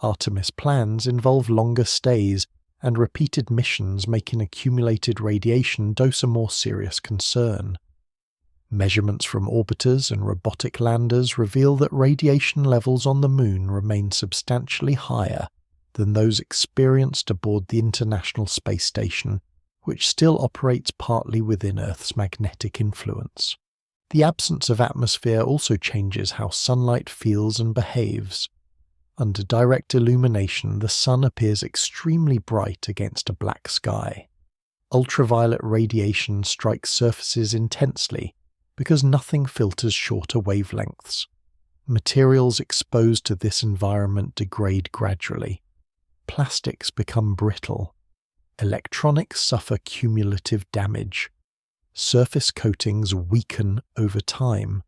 Artemis plans involve longer stays and repeated missions, making accumulated radiation dose a more serious concern. Measurements from orbiters and robotic landers reveal that radiation levels on the Moon remain substantially higher than those experienced aboard the International Space Station, which still operates partly within Earth's magnetic influence. The absence of atmosphere also changes how sunlight feels and behaves. Under direct illumination, the sun appears extremely bright against a black sky. Ultraviolet radiation strikes surfaces intensely because nothing filters shorter wavelengths. Materials exposed to this environment degrade gradually. Plastics become brittle. Electronics suffer cumulative damage. Surface coatings weaken over time.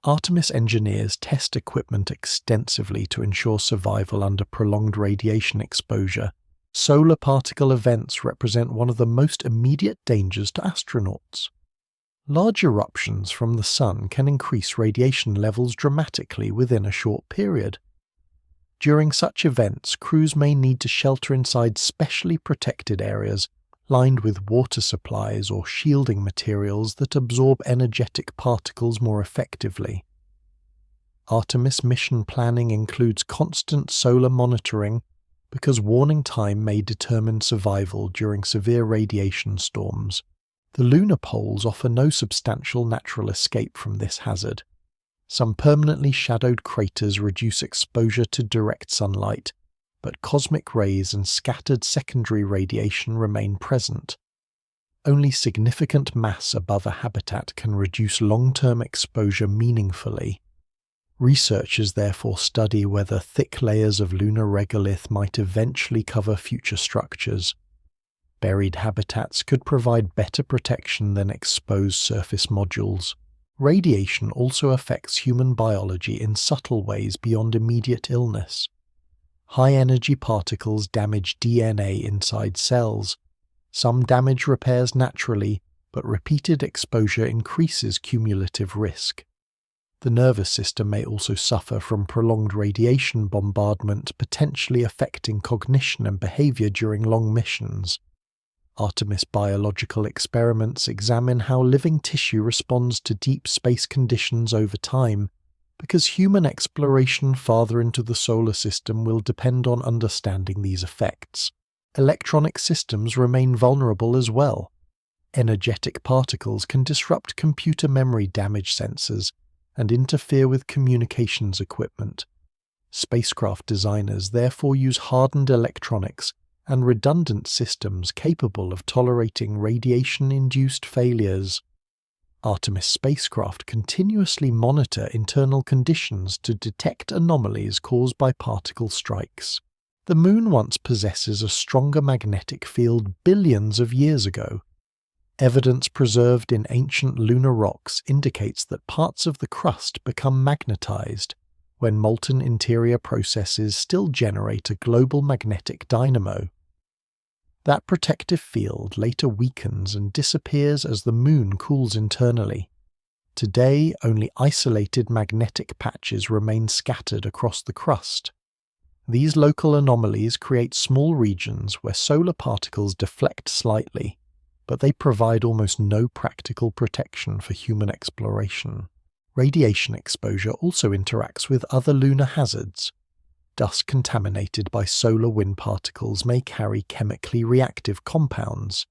Artemis engineers test equipment extensively to ensure survival under prolonged radiation exposure. Solar particle events represent one of the most immediate dangers to astronauts. Large eruptions from the Sun can increase radiation levels dramatically within a short period. During such events, crews may need to shelter inside specially protected areas lined with water supplies or shielding materials that absorb energetic particles more effectively. Artemis mission planning includes constant solar monitoring because warning time may determine survival during severe radiation storms. The lunar poles offer no substantial natural escape from this hazard. Some permanently shadowed craters reduce exposure to direct sunlight, but cosmic rays and scattered secondary radiation remain present. Only significant mass above a habitat can reduce long-term exposure meaningfully. Researchers therefore study whether thick layers of lunar regolith might eventually cover future structures. Buried habitats could provide better protection than exposed surface modules. Radiation also affects human biology in subtle ways beyond immediate illness. High-energy particles damage DNA inside cells. Some damage repairs naturally, but repeated exposure increases cumulative risk. The nervous system may also suffer from prolonged radiation bombardment, potentially affecting cognition and behavior during long missions. Artemis biological experiments examine how living tissue responds to deep space conditions over time, because human exploration farther into the solar system will depend on understanding these effects. Electronic systems remain vulnerable as well. Energetic particles can disrupt computer memory, damage sensors, and interfere with communications equipment. Spacecraft designers therefore use hardened electronics and redundant systems capable of tolerating radiation-induced failures. Artemis spacecraft continuously monitor internal conditions to detect anomalies caused by particle strikes. The Moon once possesses a stronger magnetic field billions of years ago. Evidence preserved in ancient lunar rocks indicates that parts of the crust become magnetized when molten interior processes still generate a global magnetic dynamo. That protective field later weakens and disappears as the Moon cools internally. Today, only isolated magnetic patches remain scattered across the crust. These local anomalies create small regions where solar particles deflect slightly, but they provide almost no practical protection for human exploration. Radiation exposure also interacts with other lunar hazards. Dust contaminated by solar wind particles may carry chemically reactive compounds.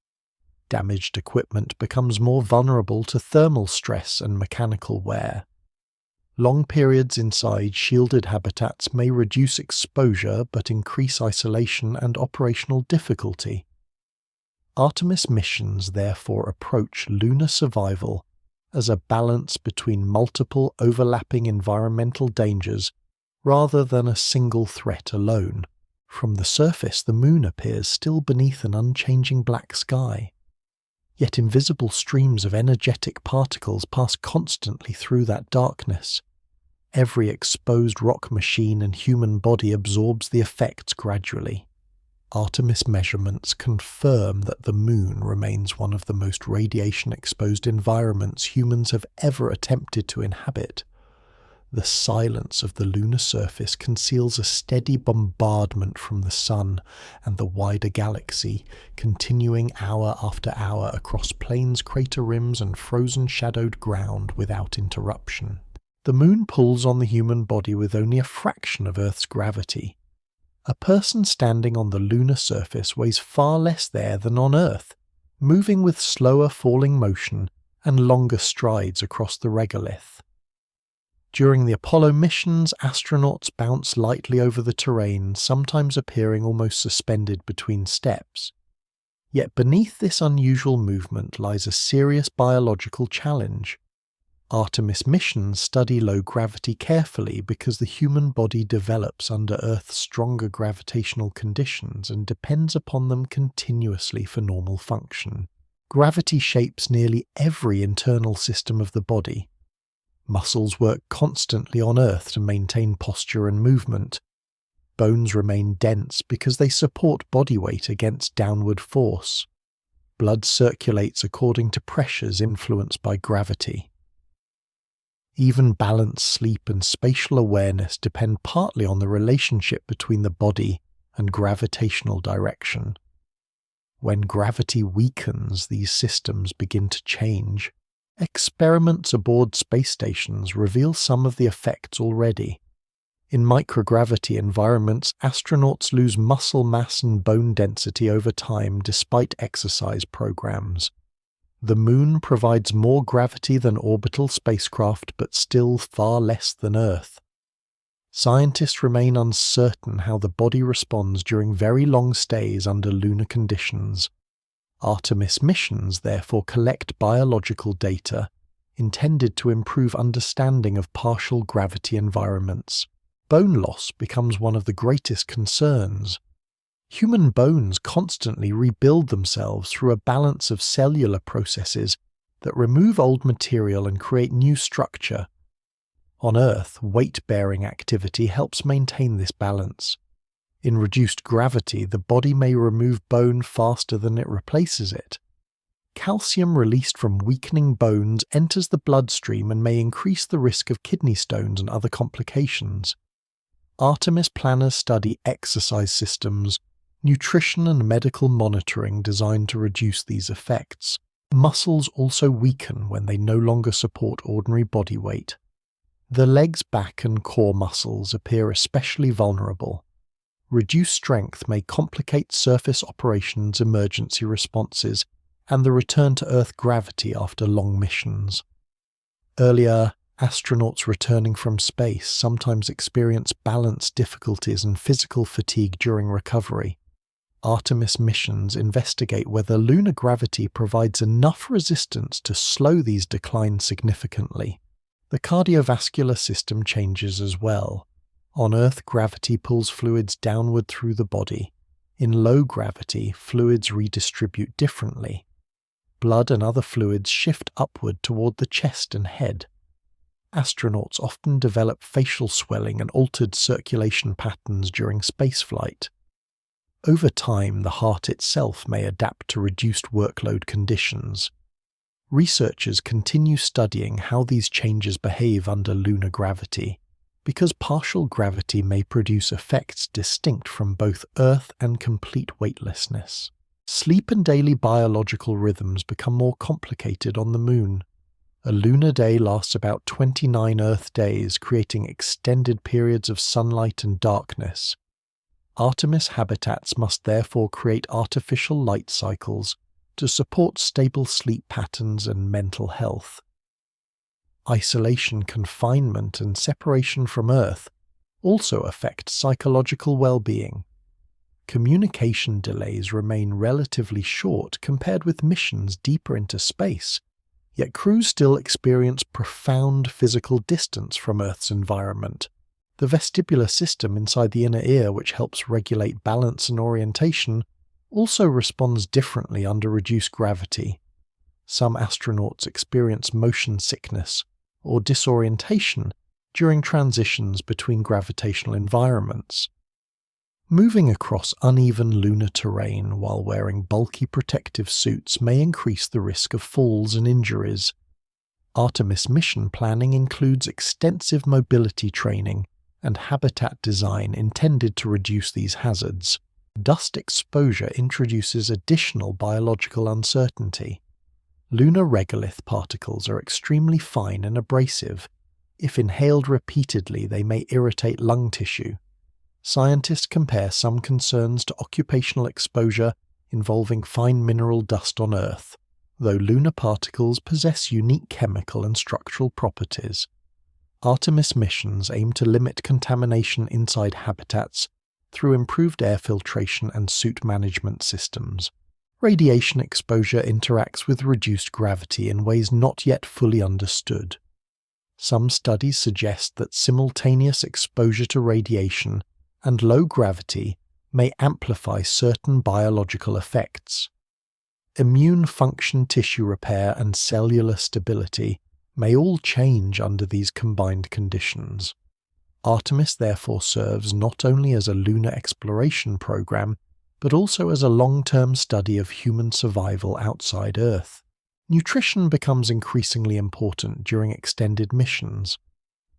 Damaged equipment becomes more vulnerable to thermal stress and mechanical wear. Long periods inside shielded habitats may reduce exposure but increase isolation and operational difficulty. Artemis missions therefore approach lunar survival as a balance between multiple overlapping environmental dangers rather than a single threat alone. From the surface, the Moon appears still beneath an unchanging black sky. Yet invisible streams of energetic particles pass constantly through that darkness. Every exposed rock machine and human body absorbs the effects gradually. Artemis measurements confirm that the Moon remains one of the most radiation-exposed environments humans have ever attempted to inhabit. The silence of the lunar surface conceals a steady bombardment from the Sun and the wider galaxy, continuing hour after hour across plains, crater rims, and frozen shadowed ground without interruption. The Moon pulls on the human body with only a fraction of Earth's gravity. A person standing on the lunar surface weighs far less there than on Earth, moving with slower falling motion and longer strides across the regolith. During the Apollo missions, astronauts bounce lightly over the terrain, sometimes appearing almost suspended between steps. Yet beneath this unusual movement lies a serious biological challenge. Artemis missions study low gravity carefully because the human body develops under Earth's stronger gravitational conditions and depends upon them continuously for normal function. Gravity shapes nearly every internal system of the body. Muscles work constantly on Earth to maintain posture and movement. Bones remain dense because they support body weight against downward force. Blood circulates according to pressures influenced by gravity. Even balance, sleep, and spatial awareness depend partly on the relationship between the body and gravitational direction. When gravity weakens, these systems begin to change. Experiments aboard space stations reveal some of the effects already. In microgravity environments, astronauts lose muscle mass and bone density over time despite exercise programs. The Moon provides more gravity than orbital spacecraft, but still far less than Earth. Scientists remain uncertain how the body responds during very long stays under lunar conditions. Artemis missions therefore collect biological data intended to improve understanding of partial gravity environments. Bone loss becomes one of the greatest concerns. Human bones constantly rebuild themselves through a balance of cellular processes that remove old material and create new structure. On Earth, weight-bearing activity helps maintain this balance. In reduced gravity, the body may remove bone faster than it replaces it. Calcium released from weakening bones enters the bloodstream and may increase the risk of kidney stones and other complications. Artemis planners study exercise systems, nutrition and medical monitoring designed to reduce these effects. Muscles also weaken when they no longer support ordinary body weight. The legs, back and core muscles appear especially vulnerable. Reduced strength may complicate surface operations, emergency responses, and the return to Earth gravity after long missions. Earlier, astronauts returning from space sometimes experience balance difficulties and physical fatigue during recovery. Artemis missions investigate whether lunar gravity provides enough resistance to slow these declines significantly. The cardiovascular system changes as well. On Earth, gravity pulls fluids downward through the body. In low gravity, fluids redistribute differently. Blood and other fluids shift upward toward the chest and head. Astronauts often develop facial swelling and altered circulation patterns during spaceflight. Over time, the heart itself may adapt to reduced workload conditions. Researchers continue studying how these changes behave under lunar gravity, because partial gravity may produce effects distinct from both Earth and complete weightlessness. Sleep and daily biological rhythms become more complicated on the Moon. A lunar day lasts about 29 Earth days, creating extended periods of sunlight and darkness. Artemis habitats must therefore create artificial light cycles to support stable sleep patterns and mental health. Isolation, confinement, and separation from Earth also affect psychological well-being. Communication delays remain relatively short compared with missions deeper into space, yet crews still experience profound physical distance from Earth's environment. The vestibular system inside the inner ear, which helps regulate balance and orientation, also responds differently under reduced gravity. Some astronauts experience motion sickness or disorientation during transitions between gravitational environments. Moving across uneven lunar terrain while wearing bulky protective suits may increase the risk of falls and injuries. Artemis mission planning includes extensive mobility training and habitat design intended to reduce these hazards. Dust exposure introduces additional biological uncertainty. Lunar regolith particles are extremely fine and abrasive. If inhaled repeatedly, they may irritate lung tissue. Scientists compare some concerns to occupational exposure involving fine mineral dust on Earth, though lunar particles possess unique chemical and structural properties. Artemis missions aim to limit contamination inside habitats through improved air filtration and suit management systems. Radiation exposure interacts with reduced gravity in ways not yet fully understood. Some studies suggest that simultaneous exposure to radiation and low gravity may amplify certain biological effects. Immune function, tissue repair, and cellular stability may all change under these combined conditions. Artemis therefore serves not only as a lunar exploration program, but also as a long-term study of human survival outside Earth. Nutrition becomes increasingly important during extended missions.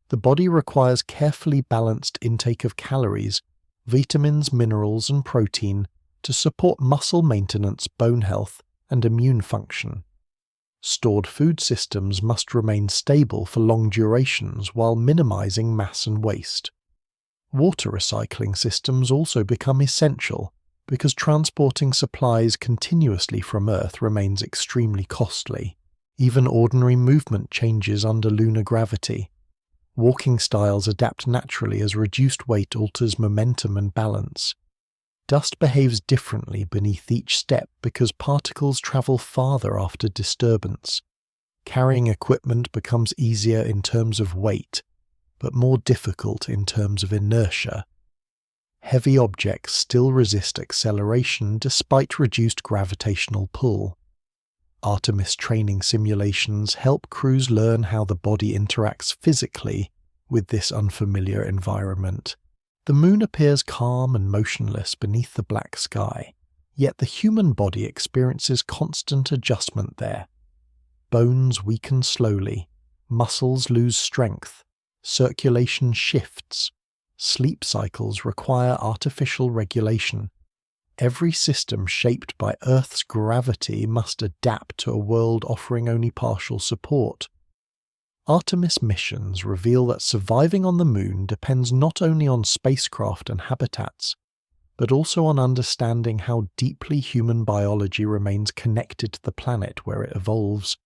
The body requires carefully balanced intake of calories, vitamins, minerals, and protein to support muscle maintenance, bone health, and immune function. Stored food systems must remain stable for long durations while minimizing mass and waste. Water recycling systems also become essential because transporting supplies continuously from Earth remains extremely costly. Even ordinary movement changes under lunar gravity. Walking styles adapt naturally as reduced weight alters momentum and balance. Dust behaves differently beneath each step because particles travel farther after disturbance. Carrying equipment becomes easier in terms of weight, but more difficult in terms of inertia. Heavy objects still resist acceleration despite reduced gravitational pull. Artemis training simulations help crews learn how the body interacts physically with this unfamiliar environment. The Moon appears calm and motionless beneath the black sky, yet the human body experiences constant adjustment there. Bones weaken slowly, muscles lose strength, circulation shifts, sleep cycles require artificial regulation. Every system shaped by Earth's gravity must adapt to a world offering only partial support. Artemis missions reveal that surviving on the Moon depends not only on spacecraft and habitats, but also on understanding how deeply human biology remains connected to the planet where it evolves.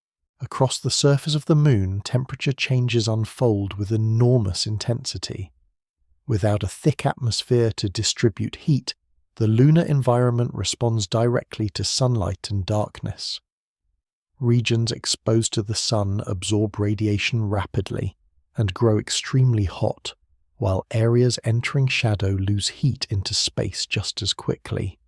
Across the surface of the Moon, temperature changes unfold with enormous intensity. Without a thick atmosphere to distribute heat, the lunar environment responds directly to sunlight and darkness. Regions exposed to the sun absorb radiation rapidly and grow extremely hot, while areas entering shadow lose heat into space just as quickly.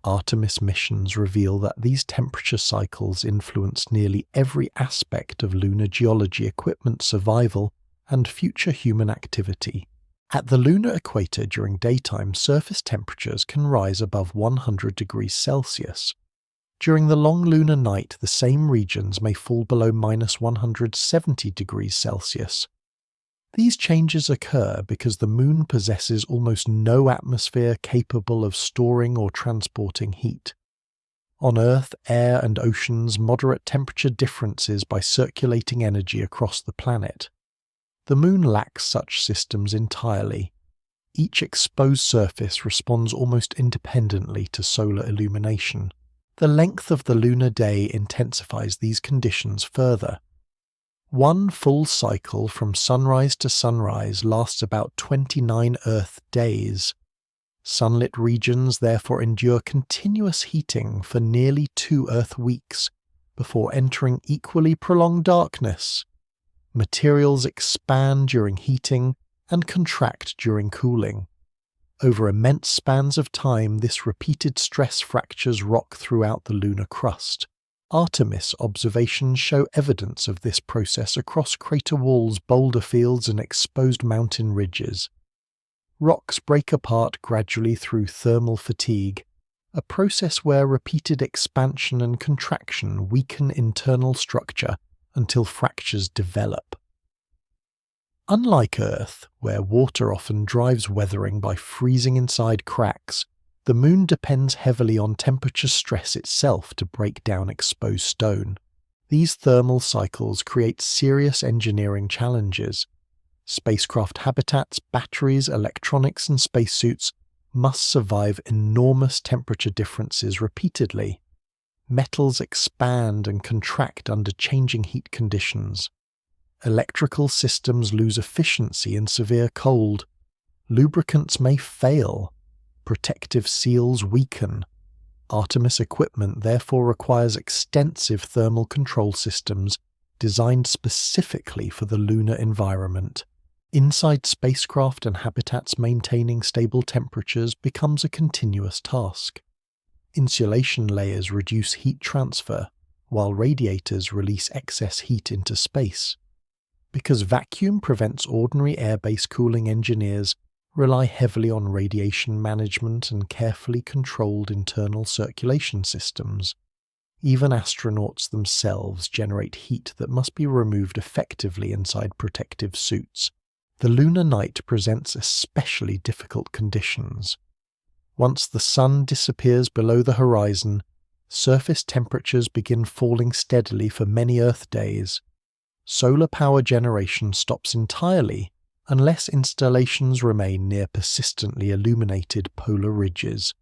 Artemis missions reveal that these temperature cycles influence nearly every aspect of lunar geology, equipment survival, and future human activity. At the lunar equator during daytime, surface temperatures can rise above 100 degrees Celsius. During the long lunar night, the same regions may fall below -170 degrees Celsius. These changes occur because the Moon possesses almost no atmosphere capable of storing or transporting heat. On Earth, air and oceans moderate temperature differences by circulating energy across the planet. The Moon lacks such systems entirely. Each exposed surface responds almost independently to solar illumination. The length of the lunar day intensifies these conditions further. One full cycle from sunrise to sunrise lasts about 29 Earth days. Sunlit regions therefore endure continuous heating for nearly 2 Earth weeks before entering equally prolonged darkness. Materials expand during heating and contract during cooling. Over immense spans of time, this repeated stress fractures rock throughout the lunar crust. Artemis observations show evidence of this process across crater walls, boulder fields, and exposed mountain ridges. Rocks break apart gradually through thermal fatigue, a process where repeated expansion and contraction weaken internal structure until fractures develop. Unlike Earth, where water often drives weathering by freezing inside cracks, the Moon depends heavily on temperature stress itself to break down exposed stone. These thermal cycles create serious engineering challenges. Spacecraft habitats, batteries, electronics, and spacesuits must survive enormous temperature differences repeatedly. Metals expand and contract under changing heat conditions. Electrical systems lose efficiency in severe cold. Lubricants may fail. Protective seals weaken. Artemis equipment therefore requires extensive thermal control systems designed specifically for the lunar environment. Inside spacecraft and habitats, maintaining stable temperatures becomes a continuous task. Insulation layers reduce heat transfer, while radiators release excess heat into space. Because vacuum prevents ordinary air-based cooling, engineers rely heavily on radiation management and carefully controlled internal circulation systems. Even astronauts themselves generate heat that must be removed effectively inside protective suits. The lunar night presents especially difficult conditions. Once the sun disappears below the horizon, surface temperatures begin falling steadily for many Earth days. Solar power generation stops entirely unless installations remain near persistently illuminated polar ridges.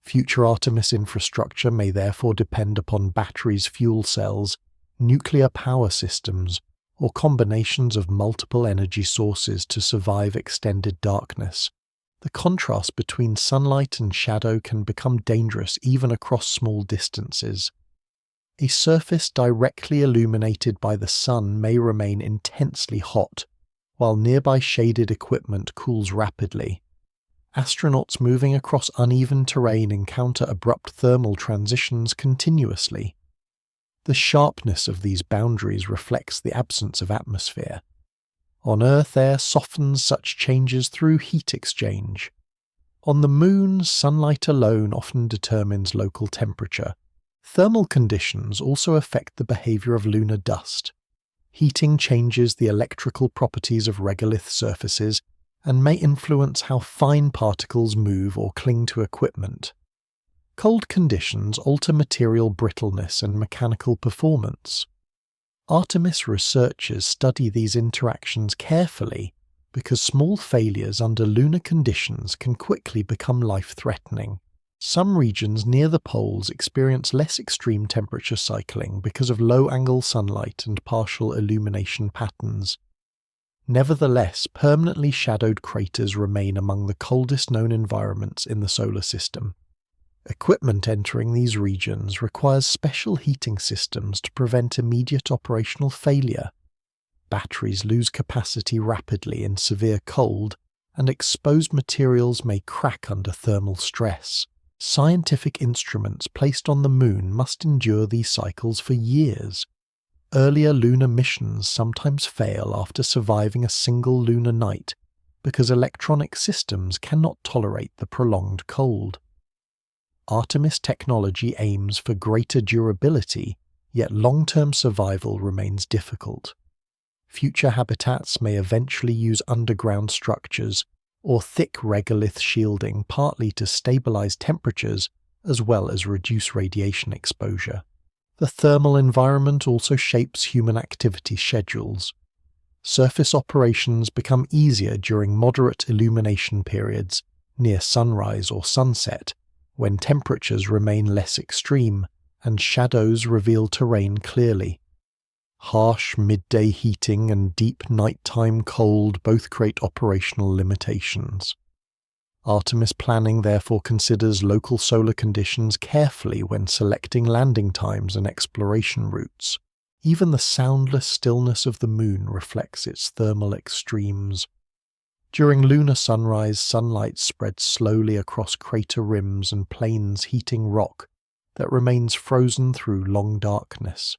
Future Artemis infrastructure may therefore depend upon batteries, fuel cells, nuclear power systems, or combinations of multiple energy sources to survive extended darkness. The contrast between sunlight and shadow can become dangerous even across small distances. A surface directly illuminated by the sun may remain intensely hot, while nearby shaded equipment cools rapidly. Astronauts moving across uneven terrain encounter abrupt thermal transitions continuously. The sharpness of these boundaries reflects the absence of atmosphere. On Earth, air softens such changes through heat exchange. On the Moon, sunlight alone often determines local temperature. Thermal conditions also affect the behavior of lunar dust. Heating changes the electrical properties of regolith surfaces and may influence how fine particles move or cling to equipment. Cold conditions alter material brittleness and mechanical performance. Artemis researchers study these interactions carefully because small failures under lunar conditions can quickly become life-threatening. Some regions near the poles experience less extreme temperature cycling because of low-angle sunlight and partial illumination patterns. Nevertheless, permanently shadowed craters remain among the coldest known environments in the solar system. Equipment entering these regions requires special heating systems to prevent immediate operational failure. Batteries lose capacity rapidly in severe cold, and exposed materials may crack under thermal stress. Scientific instruments placed on the Moon must endure these cycles for years. Earlier lunar missions sometimes fail after surviving a single lunar night because electronic systems cannot tolerate the prolonged cold. Artemis technology aims for greater durability, yet long-term survival remains difficult. Future habitats may eventually use underground structures or thick regolith shielding, partly to stabilize temperatures as well as reduce radiation exposure. The thermal environment also shapes human activity schedules. Surface operations become easier during moderate illumination periods near sunrise or sunset, when temperatures remain less extreme and shadows reveal terrain clearly. Harsh midday heating and deep nighttime cold both create operational limitations. Artemis planning therefore considers local solar conditions carefully when selecting landing times and exploration routes. Even the soundless stillness of the moon reflects its thermal extremes. During lunar sunrise, sunlight spreads slowly across crater rims and plains, heating rock that remains frozen through long darkness.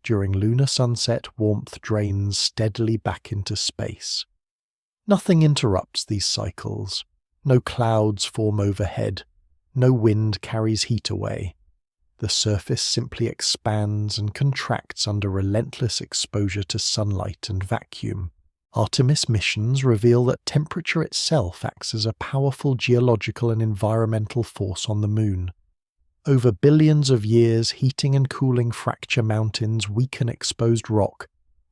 During lunar sunset, warmth drains steadily back into space. Nothing interrupts these cycles. No clouds form overhead. No wind carries heat away. The surface simply expands and contracts under relentless exposure to sunlight and vacuum. Artemis missions reveal that temperature itself acts as a powerful geological and environmental force on the moon. Over billions of years, heating and cooling fracture mountains, weaken exposed rock,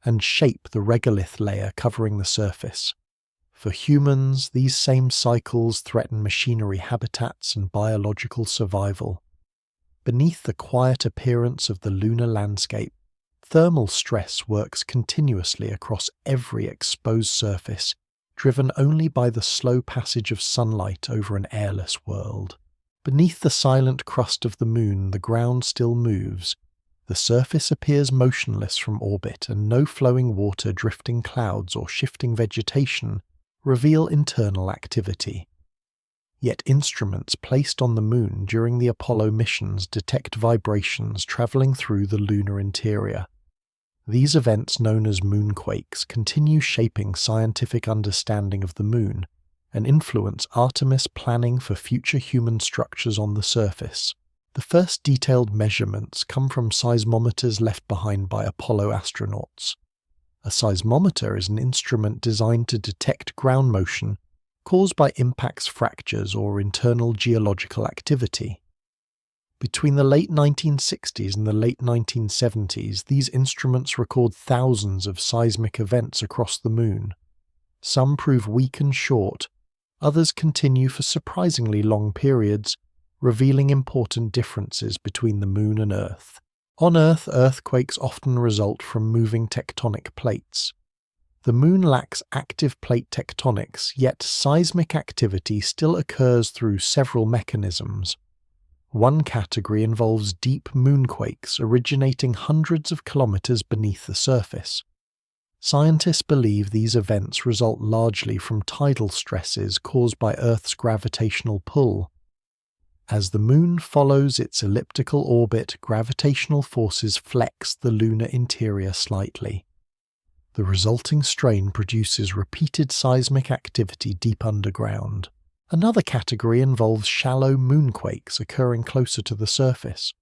and shape the regolith layer covering the surface. For humans, these same cycles threaten machinery habitats and biological survival. Beneath the quiet appearance of the lunar landscape, thermal stress works continuously across every exposed surface, driven only by the slow passage of sunlight over an airless world. Beneath the silent crust of the moon, the ground still moves. The surface appears motionless from orbit, and no flowing water, drifting clouds, or shifting vegetation reveal internal activity. Yet instruments placed on the moon during the Apollo missions detect vibrations traveling through the lunar interior. These events, known as moonquakes, continue shaping scientific understanding of the moon and influence Artemis planning for future human structures on the surface. The first detailed measurements come from seismometers left behind by Apollo astronauts. A seismometer is an instrument designed to detect ground motion caused by impacts, fractures, or internal geological activity. Between the late 1960s and the late 1970s, these instruments record thousands of seismic events across the moon. Some prove weak and short, others continue for surprisingly long periods, revealing important differences between the moon and Earth. On Earth, earthquakes often result from moving tectonic plates. The moon lacks active plate tectonics, yet seismic activity still occurs through several mechanisms. One category involves deep moonquakes originating hundreds of kilometers beneath the surface. Scientists believe these events result largely from tidal stresses caused by Earth's gravitational pull. As the moon follows its elliptical orbit, gravitational forces flex the lunar interior slightly. The resulting strain produces repeated seismic activity deep underground. Another category involves shallow moonquakes occurring closer to the surface.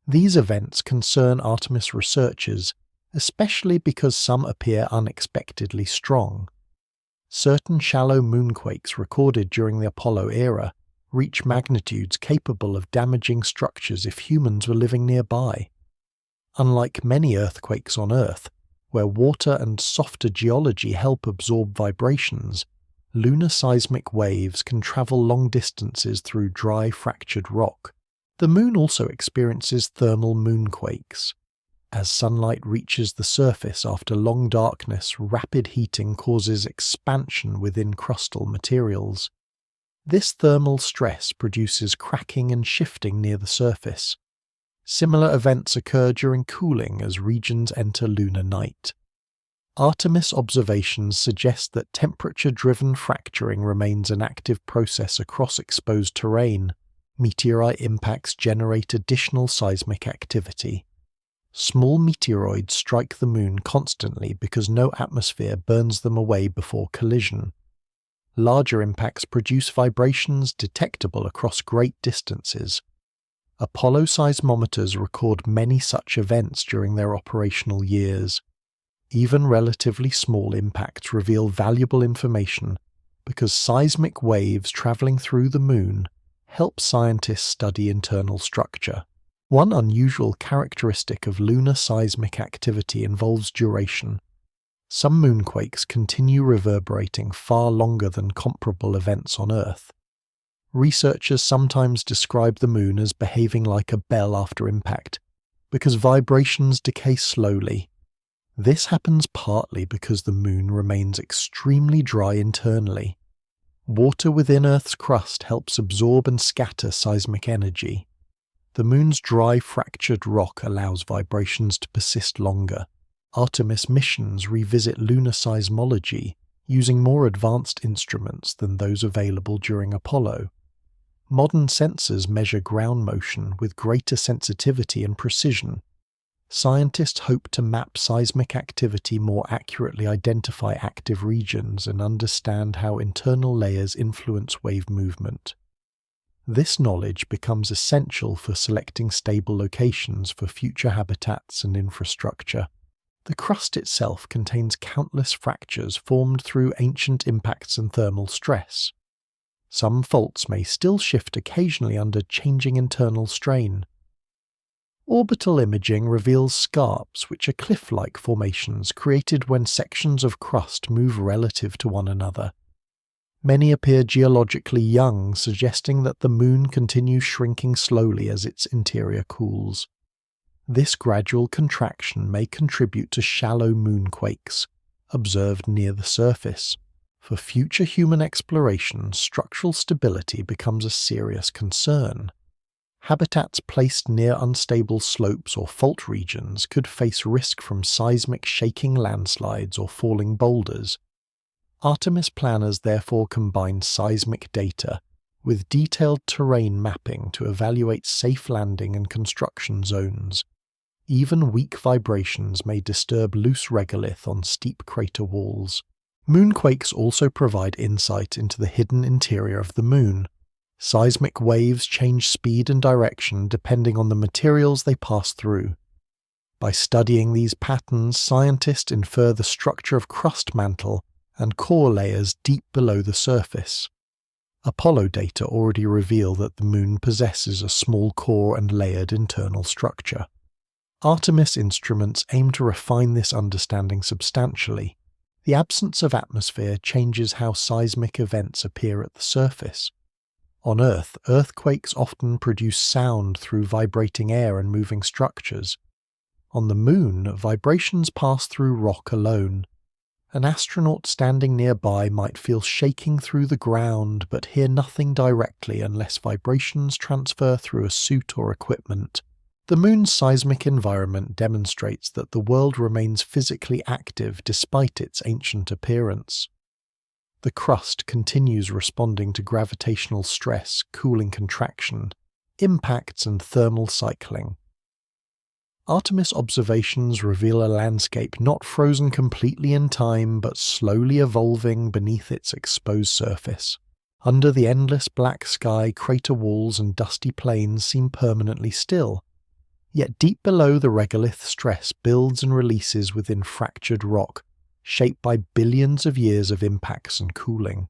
These events concern Artemis researchers, especially because some appear unexpectedly strong. Certain shallow moonquakes recorded during the Apollo era reach magnitudes capable of damaging structures if humans were living nearby. Unlike many earthquakes on Earth, where water and softer geology help absorb vibrations, lunar seismic waves can travel long distances through dry, fractured rock. The moon also experiences thermal moonquakes. As sunlight reaches the surface after long darkness, rapid heating causes expansion within crustal materials. This thermal stress produces cracking and shifting near the surface. Similar events occur during cooling as regions enter lunar night. Artemis observations suggest that temperature-driven fracturing remains an active process across exposed terrain. Meteorite impacts generate additional seismic activity. Small meteoroids strike the moon constantly because no atmosphere burns them away before collision. Larger impacts produce vibrations detectable across great distances. Apollo seismometers record many such events during their operational years. Even relatively small impacts reveal valuable information because seismic waves traveling through the Moon help scientists study internal structure. One unusual characteristic of lunar seismic activity involves duration. Some moonquakes continue reverberating far longer than comparable events on Earth. Researchers sometimes describe the Moon as behaving like a bell after impact, because vibrations decay slowly. This happens partly because the Moon remains extremely dry internally. Water within Earth's crust helps absorb and scatter seismic energy. The Moon's dry, fractured rock allows vibrations to persist longer. Artemis missions revisit lunar seismology using more advanced instruments than those available during Apollo. Modern sensors measure ground motion with greater sensitivity and precision. Scientists hope to map seismic activity, more accurately identify active regions, and understand how internal layers influence wave movement. This knowledge becomes essential for selecting stable locations for future habitats and infrastructure. The crust itself contains countless fractures formed through ancient impacts and thermal stress. Some faults may still shift occasionally under changing internal strain. Orbital imaging reveals scarps, which are cliff-like formations created when sections of crust move relative to one another. Many appear geologically young, suggesting that the Moon continues shrinking slowly as its interior cools. This gradual contraction may contribute to shallow moonquakes, observed near the surface. For future human exploration, structural stability becomes a serious concern. Habitats placed near unstable slopes or fault regions could face risk from seismic shaking landslides or falling boulders. Artemis planners therefore combine seismic data with detailed terrain mapping to evaluate safe landing and construction zones. Even weak vibrations may disturb loose regolith on steep crater walls. Moonquakes also provide insight into the hidden interior of the Moon. Seismic waves change speed and direction depending on the materials they pass through. By studying these patterns, scientists infer the structure of crust mantle and core layers deep below the surface. Apollo data already reveal that the Moon possesses a small core and layered internal structure. Artemis instruments aim to refine this understanding substantially. The absence of atmosphere changes how seismic events appear at the surface. On Earth, earthquakes often produce sound through vibrating air and moving structures. On the Moon, vibrations pass through rock alone. An astronaut standing nearby might feel shaking through the ground but hear nothing directly unless vibrations transfer through a suit or equipment. The Moon's seismic environment demonstrates that the world remains physically active despite its ancient appearance. The crust continues responding to gravitational stress, cooling contraction, impacts and thermal cycling. Artemis observations reveal a landscape not frozen completely in time but slowly evolving beneath its exposed surface. Under the endless black sky, crater walls and dusty plains seem permanently still. Yet deep below, the regolith stress builds and releases within fractured rock, shaped by billions of years of impacts and cooling.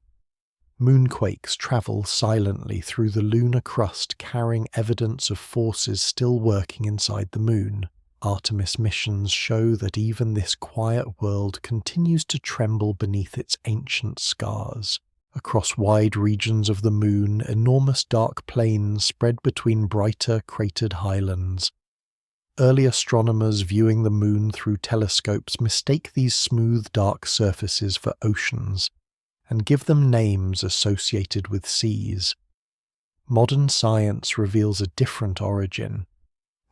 Moonquakes travel silently through the lunar crust, carrying evidence of forces still working inside the Moon. Artemis missions show that even this quiet world continues to tremble beneath its ancient scars. Across wide regions of the Moon, enormous dark plains spread between brighter, cratered highlands. Early astronomers viewing the Moon through telescopes mistake these smooth, dark surfaces for oceans, and give them names associated with seas. Modern science reveals a different origin.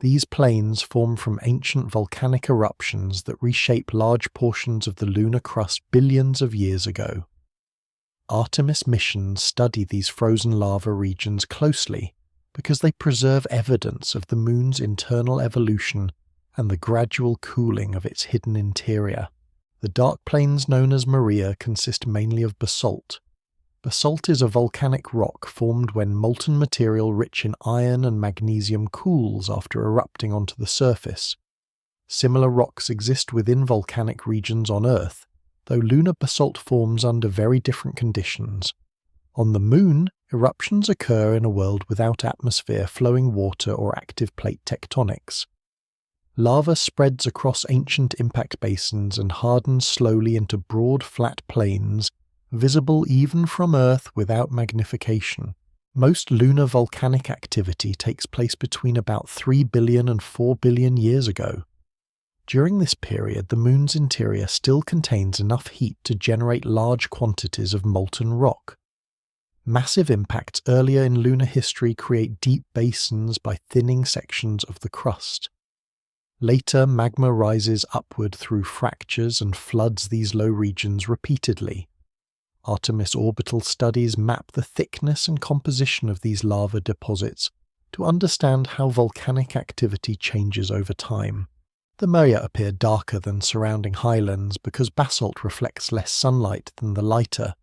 These plains form from ancient volcanic eruptions that reshape large portions of the lunar crust billions of years ago. Artemis missions study these frozen lava regions closely because they preserve evidence of the Moon's internal evolution and the gradual cooling of its hidden interior. The dark plains known as Maria consist mainly of basalt. Basalt is a volcanic rock formed when molten material rich in iron and magnesium cools after erupting onto the surface. Similar rocks exist within volcanic regions on Earth, though lunar basalt forms under very different conditions. On the Moon, eruptions occur in a world without atmosphere, flowing water, or active plate tectonics. Lava spreads across ancient impact basins and hardens slowly into broad, flat plains, visible even from Earth without magnification. Most lunar volcanic activity takes place between about 3 billion and 4 billion years ago. During this period, the Moon's interior still contains enough heat to generate large quantities of molten rock. Massive impacts earlier in lunar history create deep basins by thinning sections of the crust. Later, magma rises upward through fractures and floods these low regions repeatedly. Artemis orbital studies map the thickness and composition of these lava deposits to understand how volcanic activity changes over time. The Maria appear darker than surrounding highlands because basalt reflects less sunlight than the lighter,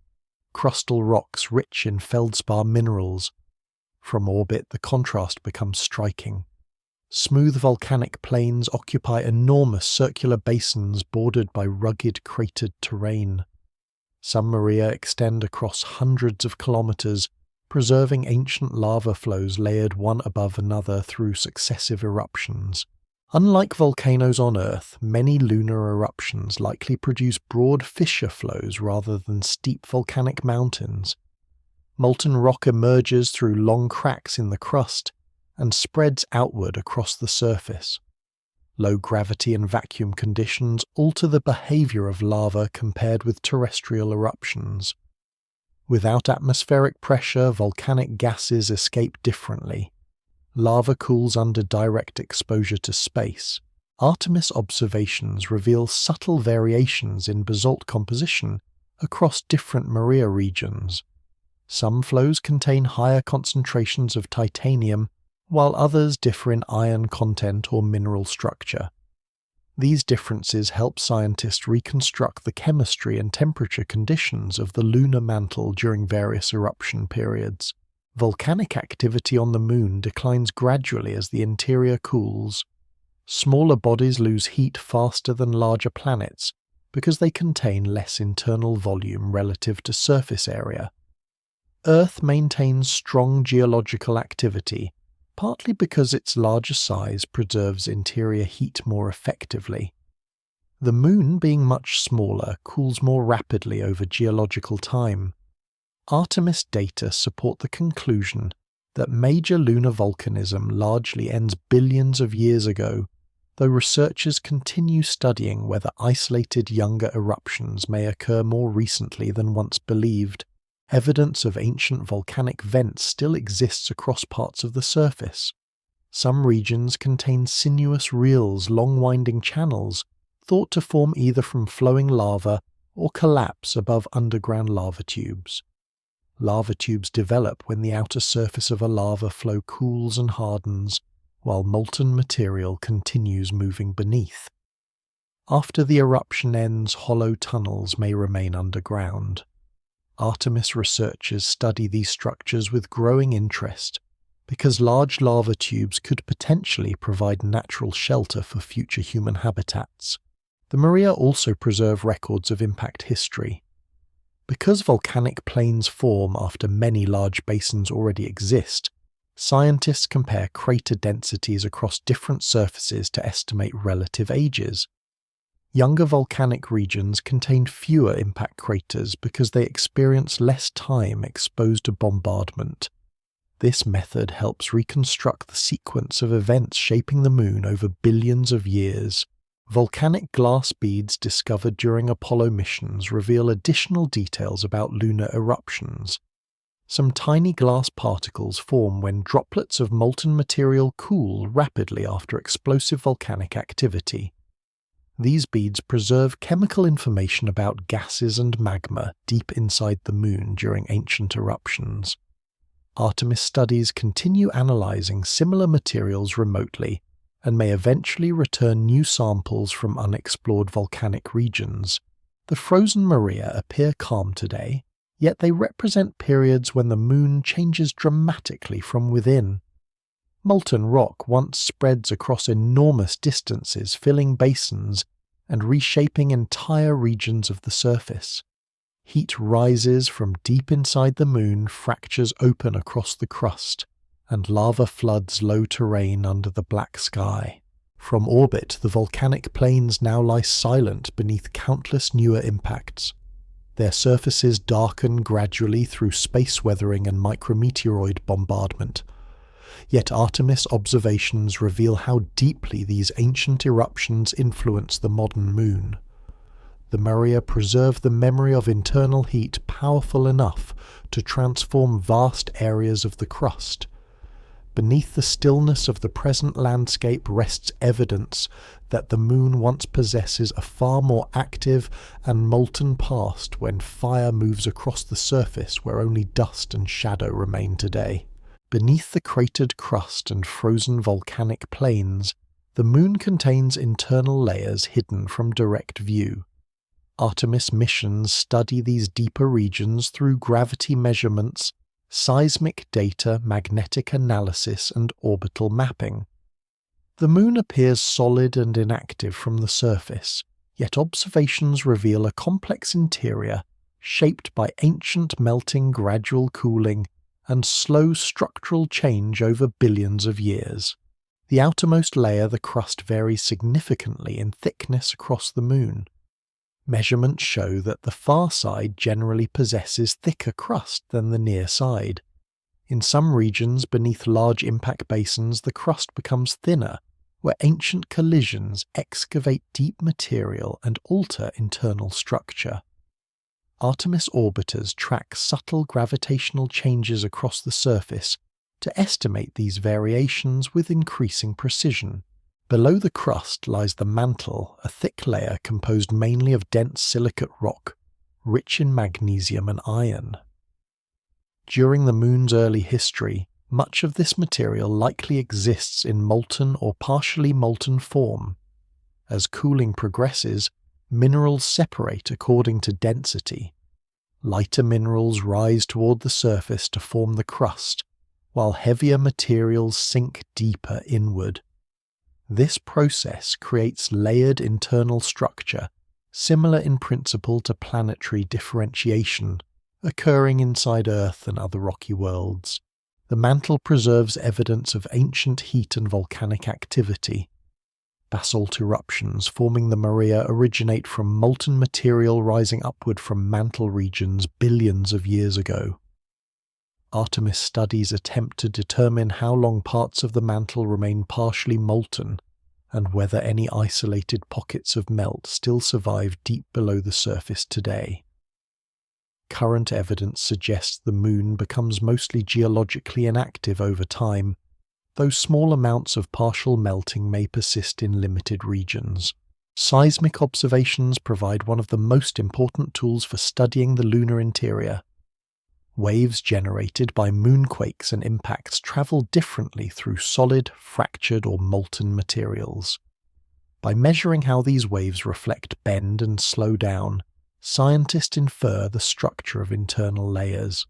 crustal rocks rich in feldspar minerals. From orbit, the contrast becomes striking. Smooth volcanic plains occupy enormous circular basins bordered by rugged, cratered terrain. Some Maria extend across hundreds of kilometers, preserving ancient lava flows layered one above another through successive eruptions. Unlike volcanoes on Earth, many lunar eruptions likely produce broad fissure flows rather than steep volcanic mountains. Molten rock emerges through long cracks in the crust and spreads outward across the surface. Low gravity and vacuum conditions alter the behavior of lava compared with terrestrial eruptions. Without atmospheric pressure, volcanic gases escape differently. Lava cools under direct exposure to space. Artemis observations reveal subtle variations in basalt composition across different Maria regions. Some flows contain higher concentrations of titanium, while others differ in iron content or mineral structure. These differences help scientists reconstruct the chemistry and temperature conditions of the lunar mantle during various eruption periods. Volcanic activity on the Moon declines gradually as the interior cools. Smaller bodies lose heat faster than larger planets because they contain less internal volume relative to surface area. Earth maintains strong geological activity, partly because its larger size preserves interior heat more effectively. The Moon, being much smaller, cools more rapidly over geological time. Artemis data support the conclusion that major lunar volcanism largely ends billions of years ago, though researchers continue studying whether isolated younger eruptions may occur more recently than once believed. Evidence of ancient volcanic vents still exists across parts of the surface. Some regions contain sinuous rills, long winding channels, thought to form either from flowing lava or collapse above underground lava tubes. Lava tubes develop when the outer surface of a lava flow cools and hardens, while molten material continues moving beneath. After the eruption ends, hollow tunnels may remain underground. Artemis researchers study these structures with growing interest because large lava tubes could potentially provide natural shelter for future human habitats. The Maria also preserve records of impact history. Because volcanic plains form after many large basins already exist, scientists compare crater densities across different surfaces to estimate relative ages. Younger volcanic regions contain fewer impact craters because they experience less time exposed to bombardment. This method helps reconstruct the sequence of events shaping the Moon over billions of years. Volcanic glass beads discovered during Apollo missions reveal additional details about lunar eruptions. Some tiny glass particles form when droplets of molten material cool rapidly after explosive volcanic activity. These beads preserve chemical information about gases and magma deep inside the Moon during ancient eruptions. Artemis studies continue analyzing similar materials remotely and may eventually return new samples from unexplored volcanic regions. The frozen Maria appear calm today, yet they represent periods when the moon changes dramatically from within. Molten rock once spreads across enormous distances, filling basins and reshaping entire regions of the surface. Heat rises from deep inside the moon, fractures open across the crust, and lava floods low terrain under the black sky. From orbit, the volcanic plains now lie silent beneath countless newer impacts. Their surfaces darken gradually through space weathering and micrometeoroid bombardment. Yet Artemis observations reveal how deeply these ancient eruptions influence the modern moon. The Maria preserve the memory of internal heat powerful enough to transform vast areas of the crust. Beneath the stillness of the present landscape rests evidence that the moon once possesses a far more active and molten past when fire moves across the surface where only dust and shadow remain today. Beneath the cratered crust and frozen volcanic plains, the moon contains internal layers hidden from direct view. Artemis missions study these deeper regions through gravity measurements, seismic data, magnetic analysis, and orbital mapping. The moon appears solid and inactive from the surface, yet observations reveal a complex interior shaped by ancient melting, gradual cooling, and slow structural change over billions of years. The outermost layer, the crust, varies significantly in thickness across the moon. Measurements show that the far side generally possesses thicker crust than the near side. In some regions beneath large impact basins, the crust becomes thinner, where ancient collisions excavate deep material and alter internal structure. Artemis orbiters track subtle gravitational changes across the surface to estimate these variations with increasing precision. Below the crust lies the mantle, a thick layer composed mainly of dense silicate rock, rich in magnesium and iron. During the moon's early history, much of this material likely exists in molten or partially molten form. As cooling progresses, minerals separate according to density. Lighter minerals rise toward the surface to form the crust, while heavier materials sink deeper inward. This process creates layered internal structure, similar in principle to planetary differentiation, occurring inside Earth and other rocky worlds. The mantle preserves evidence of ancient heat and volcanic activity. Basalt eruptions forming the Maria originate from molten material rising upward from mantle regions billions of years ago. Artemis studies attempt to determine how long parts of the mantle remain partially molten, and whether any isolated pockets of melt still survive deep below the surface today. Current evidence suggests the moon becomes mostly geologically inactive over time, though small amounts of partial melting may persist in limited regions. Seismic observations provide one of the most important tools for studying the lunar interior. Waves generated by moonquakes and impacts travel differently through solid, fractured, or molten materials. By measuring how these waves reflect, bend, and slow down, scientists infer the structure of internal layers.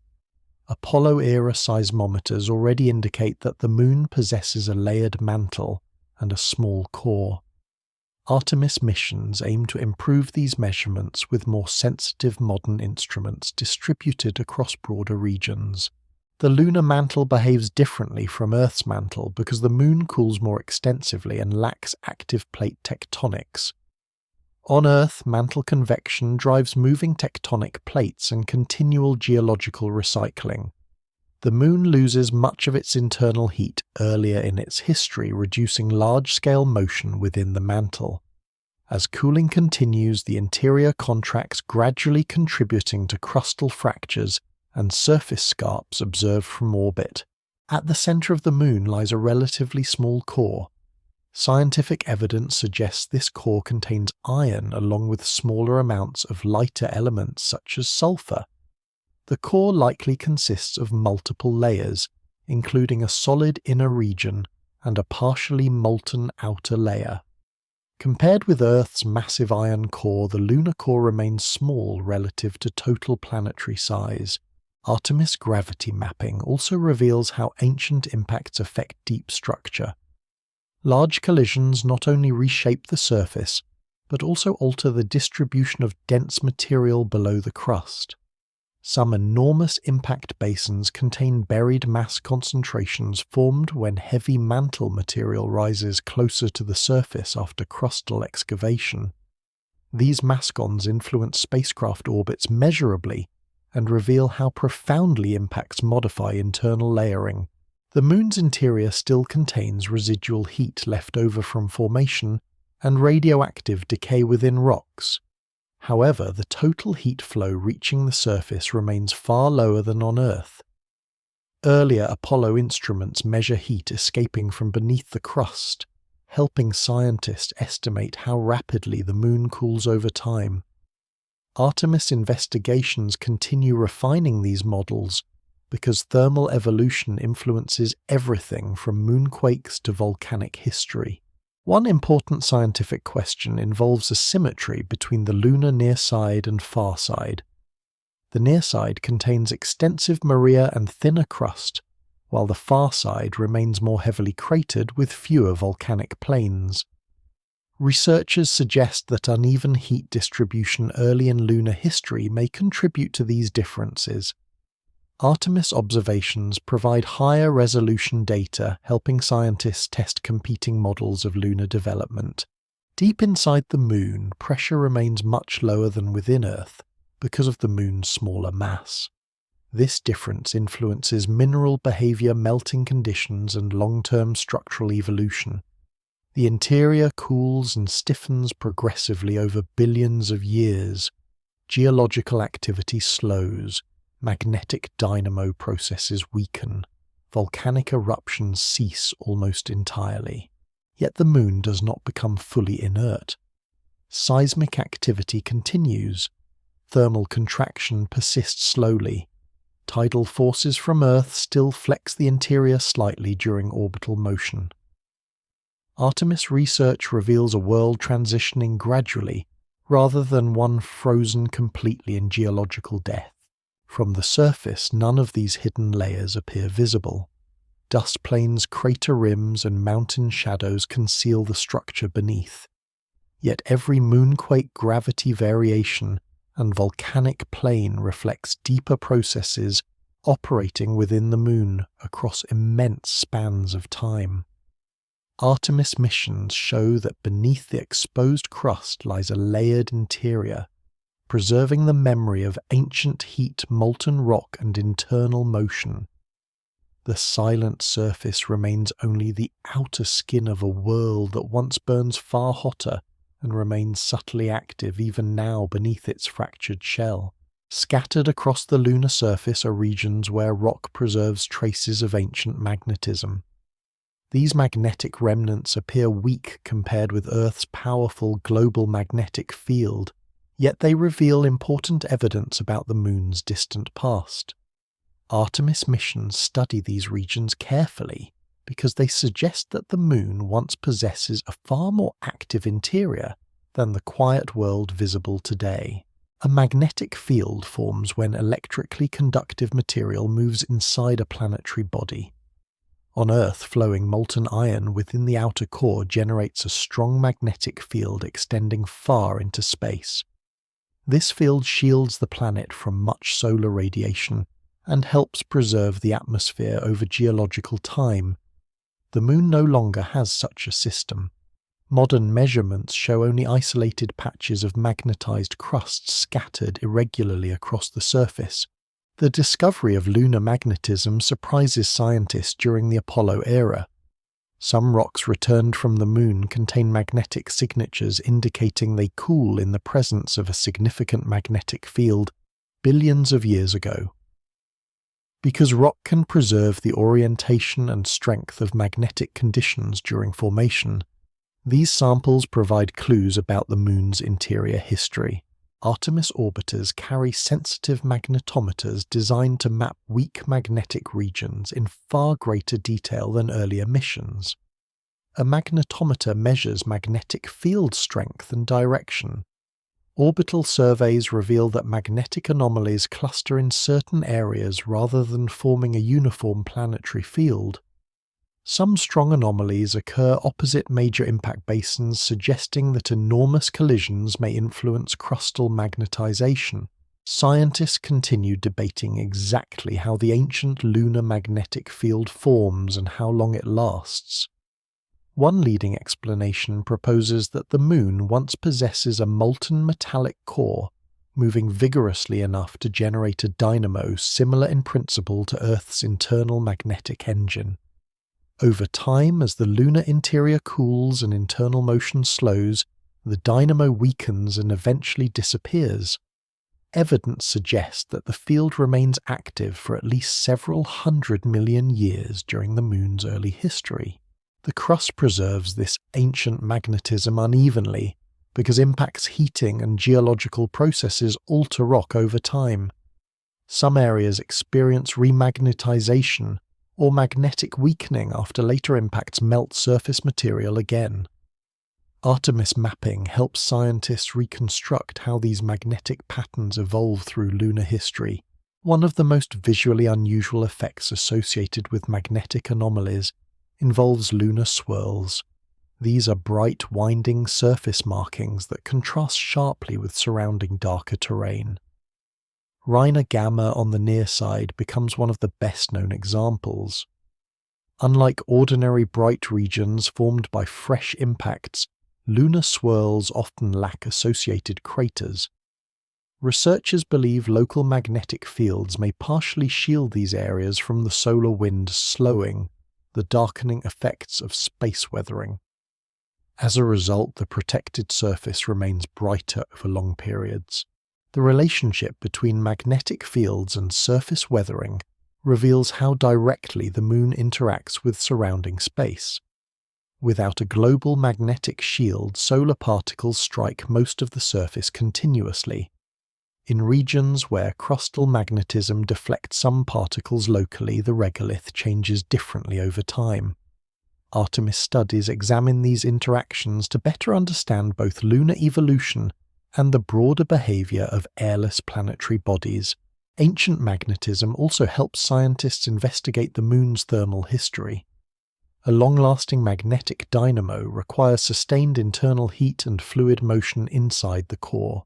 Apollo-era seismometers already indicate that the moon possesses a layered mantle and a small core. Artemis missions aim to improve these measurements with more sensitive modern instruments distributed across broader regions. The lunar mantle behaves differently from Earth's mantle because the moon cools more extensively and lacks active plate tectonics. On Earth, mantle convection drives moving tectonic plates and continual geological recycling. The moon loses much of its internal heat earlier in its history, reducing large-scale motion within the mantle. As cooling continues, the interior contracts, gradually contributing to crustal fractures and surface scarps observed from orbit. At the center of the moon lies a relatively small core. Scientific evidence suggests this core contains iron along with smaller amounts of lighter elements such as sulfur. The core likely consists of multiple layers, including a solid inner region and a partially molten outer layer. Compared with Earth's massive iron core, the lunar core remains small relative to total planetary size. Artemis gravity mapping also reveals how ancient impacts affect deep structure. Large collisions not only reshape the surface, but also alter the distribution of dense material below the crust. Some enormous impact basins contain buried mass concentrations formed when heavy mantle material rises closer to the surface after crustal excavation. These mascons influence spacecraft orbits measurably and reveal how profoundly impacts modify internal layering. The Moon's interior still contains residual heat left over from formation and radioactive decay within rocks. However, the total heat flow reaching the surface remains far lower than on Earth. Earlier Apollo instruments measure heat escaping from beneath the crust, helping scientists estimate how rapidly the Moon cools over time. Artemis investigations continue refining these models because thermal evolution influences everything from moonquakes to volcanic history. One important scientific question involves a symmetry between the lunar near side and far side. The near side contains extensive maria and thinner crust, while the far side remains more heavily cratered with fewer volcanic plains. Researchers suggest that uneven heat distribution early in lunar history may contribute to these differences. Artemis observations provide higher resolution data, helping scientists test competing models of lunar development. Deep inside the Moon, pressure remains much lower than within Earth because of the Moon's smaller mass. This difference influences mineral behavior, melting conditions, and long-term structural evolution. The interior cools and stiffens progressively over billions of years. Geological activity slows. Magnetic dynamo processes weaken. Volcanic eruptions cease almost entirely. Yet the Moon does not become fully inert. Seismic activity continues. Thermal contraction persists slowly. Tidal forces from Earth still flex the interior slightly during orbital motion. Artemis research reveals a world transitioning gradually, rather than one frozen completely in geological death. From the surface, none of these hidden layers appear visible. Dust plains, crater rims, and mountain shadows conceal the structure beneath. Yet every moonquake gravity variation and volcanic plane reflects deeper processes operating within the Moon across immense spans of time. Artemis missions show that beneath the exposed crust lies a layered interior, preserving the memory of ancient heat, molten rock, and internal motion. The silent surface remains only the outer skin of a world that once burns far hotter and remains subtly active even now beneath its fractured shell. Scattered across the lunar surface are regions where rock preserves traces of ancient magnetism. These magnetic remnants appear weak compared with Earth's powerful global magnetic field, yet they reveal important evidence about the Moon's distant past. Artemis missions study these regions carefully because they suggest that the Moon once possesses a far more active interior than the quiet world visible today. A magnetic field forms when electrically conductive material moves inside a planetary body. On Earth, flowing molten iron within the outer core generates a strong magnetic field extending far into space. This field shields the planet from much solar radiation and helps preserve the atmosphere over geological time. The Moon no longer has such a system. Modern measurements show only isolated patches of magnetized crust scattered irregularly across the surface. The discovery of lunar magnetism surprises scientists during the Apollo era. Some rocks returned from the Moon contain magnetic signatures indicating they cool in the presence of a significant magnetic field billions of years ago. Because rock can preserve the orientation and strength of magnetic conditions during formation, these samples provide clues about the Moon's interior history. Artemis orbiters carry sensitive magnetometers designed to map weak magnetic regions in far greater detail than earlier missions. A magnetometer measures magnetic field strength and direction. Orbital surveys reveal that magnetic anomalies cluster in certain areas rather than forming a uniform planetary field. Some strong anomalies occur opposite major impact basins, suggesting that enormous collisions may influence crustal magnetization. Scientists continue debating exactly how the ancient lunar magnetic field forms and how long it lasts. One leading explanation proposes that the Moon once possesses a molten metallic core, moving vigorously enough to generate a dynamo similar in principle to Earth's internal magnetic engine. Over time, as the lunar interior cools and internal motion slows, the dynamo weakens and eventually disappears. Evidence suggests that the field remains active for at least several 100 million years during the Moon's early history. The crust preserves this ancient magnetism unevenly because impacts, heating, and geological processes alter rock over time. Some areas experience remagnetization or magnetic weakening after later impacts melt surface material again. Artemis mapping helps scientists reconstruct how these magnetic patterns evolve through lunar history. One of the most visually unusual effects associated with magnetic anomalies involves lunar swirls. These are bright, winding surface markings that contrast sharply with surrounding darker terrain. Reiner Gamma on the near side becomes one of the best-known examples. Unlike ordinary bright regions formed by fresh impacts, lunar swirls often lack associated craters. Researchers believe local magnetic fields may partially shield these areas from the solar wind slowing the darkening effects of space weathering. As a result, the protected surface remains brighter over long periods. The relationship between magnetic fields and surface weathering reveals how directly the Moon interacts with surrounding space. Without a global magnetic shield, solar particles strike most of the surface continuously. In regions where crustal magnetism deflects some particles locally, the regolith changes differently over time. Artemis studies examine these interactions to better understand both lunar evolution and the broader behavior of airless planetary bodies. Ancient magnetism also helps scientists investigate the Moon's thermal history. A long-lasting magnetic dynamo requires sustained internal heat and fluid motion inside the core.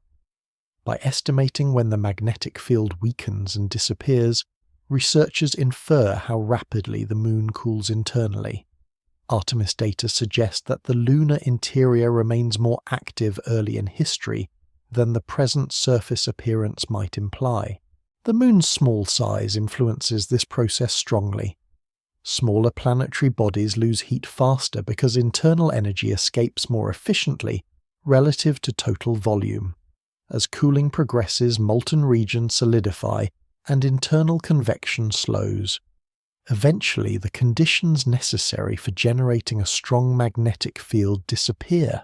By estimating when the magnetic field weakens and disappears, researchers infer how rapidly the Moon cools internally. Artemis data suggest that the lunar interior remains more active early in history than the present surface appearance might imply. The Moon's small size influences this process strongly. Smaller planetary bodies lose heat faster because internal energy escapes more efficiently relative to total volume. As cooling progresses, molten regions solidify and internal convection slows. Eventually, the conditions necessary for generating a strong magnetic field disappear.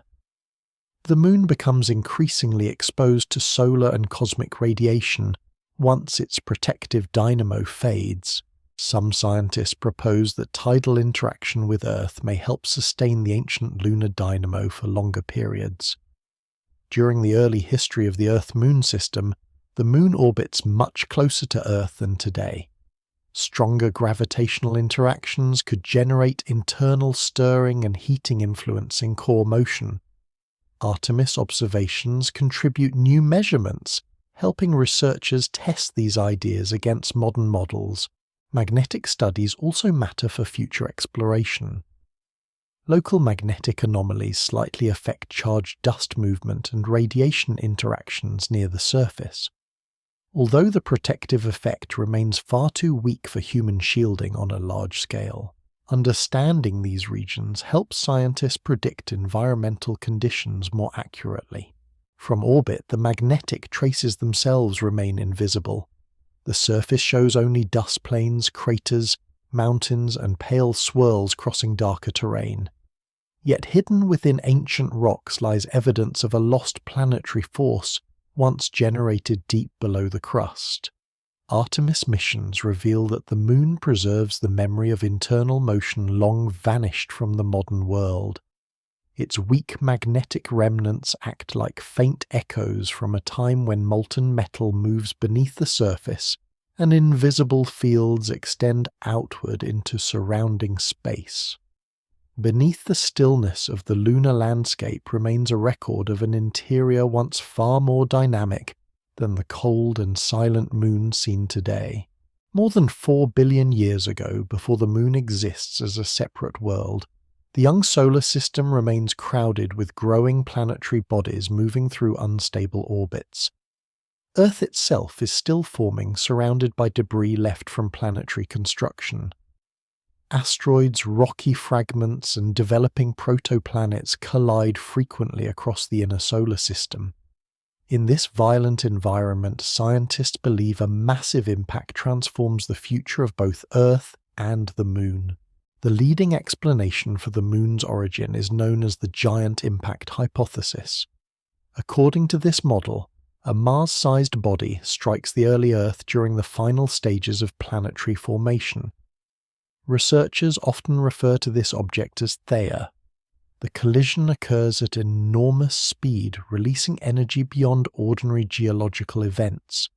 The Moon becomes increasingly exposed to solar and cosmic radiation once its protective dynamo fades. Some scientists propose that tidal interaction with Earth may help sustain the ancient lunar dynamo for longer periods. During the early history of the Earth-Moon system, the Moon orbits much closer to Earth than today. Stronger gravitational interactions could generate internal stirring and heating influencing core motion. Artemis observations contribute new measurements, helping researchers test these ideas against modern models. Magnetic studies also matter for future exploration. Local magnetic anomalies slightly affect charged dust movement and radiation interactions near the surface. Although the protective effect remains far too weak for human shielding on a large scale, understanding these regions helps scientists predict environmental conditions more accurately. From orbit, the magnetic traces themselves remain invisible. The surface shows only dust plains, craters, mountains, and pale swirls crossing darker terrain. Yet hidden within ancient rocks lies evidence of a lost planetary force once generated deep below the crust. Artemis missions reveal that the Moon preserves the memory of internal motion long vanished from the modern world. Its weak magnetic remnants act like faint echoes from a time when molten metal moves beneath the surface and invisible fields extend outward into surrounding space. Beneath the stillness of the lunar landscape remains a record of an interior once far more dynamic than the cold and silent Moon seen today. More than 4 billion years ago, before the Moon exists as a separate world, the young solar system remains crowded with growing planetary bodies moving through unstable orbits. Earth itself is still forming, surrounded by debris left from planetary construction. Asteroids, rocky fragments, and developing protoplanets collide frequently across the inner solar system. In this violent environment, scientists believe a massive impact transforms the future of both Earth and the Moon. The leading explanation for the Moon's origin is known as the giant impact hypothesis. According to this model, a Mars-sized body strikes the early Earth during the final stages of planetary formation. Researchers often refer to this object as Theia. The collision occurs at enormous speed, releasing energy beyond ordinary geological events.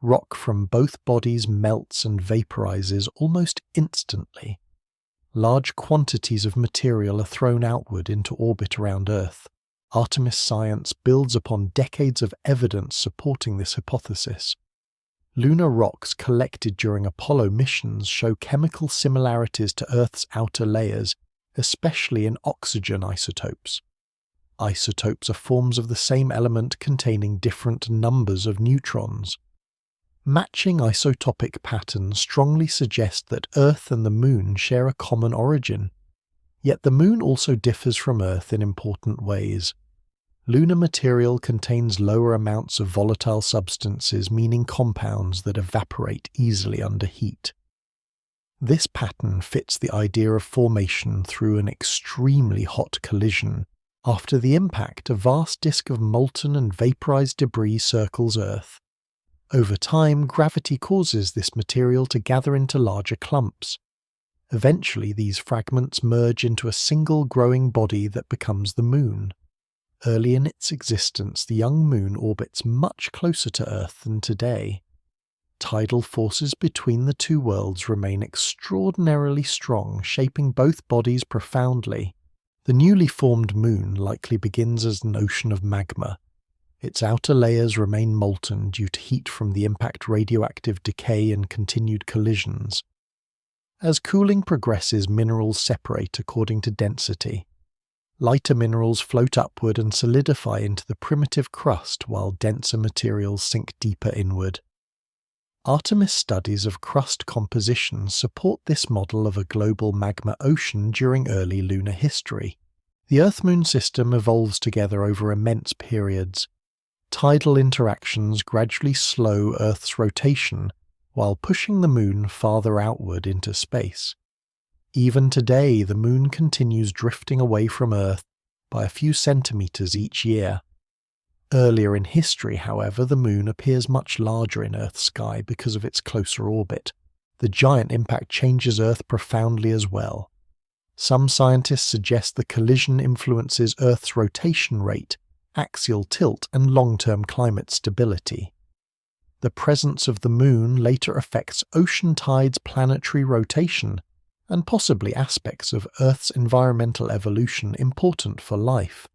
Rock from both bodies melts and vaporizes almost instantly. Large quantities of material are thrown outward into orbit around Earth. Artemis science builds upon decades of evidence supporting this hypothesis. Lunar rocks collected during Apollo missions show chemical similarities to Earth's outer layers, especially in oxygen isotopes. Isotopes are forms of the same element containing different numbers of neutrons. Matching isotopic patterns strongly suggest that Earth and the Moon share a common origin. Yet the Moon also differs from Earth in important ways. Lunar material contains lower amounts of volatile substances, meaning compounds that evaporate easily under heat. This pattern fits the idea of formation through an extremely hot collision. After the impact, a vast disk of molten and vaporized debris circles Earth. Over time, gravity causes this material to gather into larger clumps. Eventually, these fragments merge into a single growing body that becomes the Moon. Early in its existence, the young Moon orbits much closer to Earth than today. Tidal forces between the two worlds remain extraordinarily strong, shaping both bodies profoundly. The newly formed Moon likely begins as an ocean of magma. Its outer layers remain molten due to heat from the impact, radioactive decay, and continued collisions. As cooling progresses, minerals separate according to density. Lighter minerals float upward and solidify into the primitive crust, while denser materials sink deeper inward. Artemis studies of crust composition support this model of a global magma ocean during early lunar history. The Earth-Moon system evolves together over immense periods. Tidal interactions gradually slow Earth's rotation, while pushing the Moon farther outward into space. Even today, the Moon continues drifting away from Earth by a few centimeters each year. Earlier in history, however, the Moon appears much larger in Earth's sky because of its closer orbit. The giant impact changes Earth profoundly as well. Some scientists suggest the collision influences Earth's rotation rate, axial tilt, and long-term climate stability. The presence of the Moon later affects ocean tides, planetary rotation, and possibly aspects of Earth's environmental evolution important for life.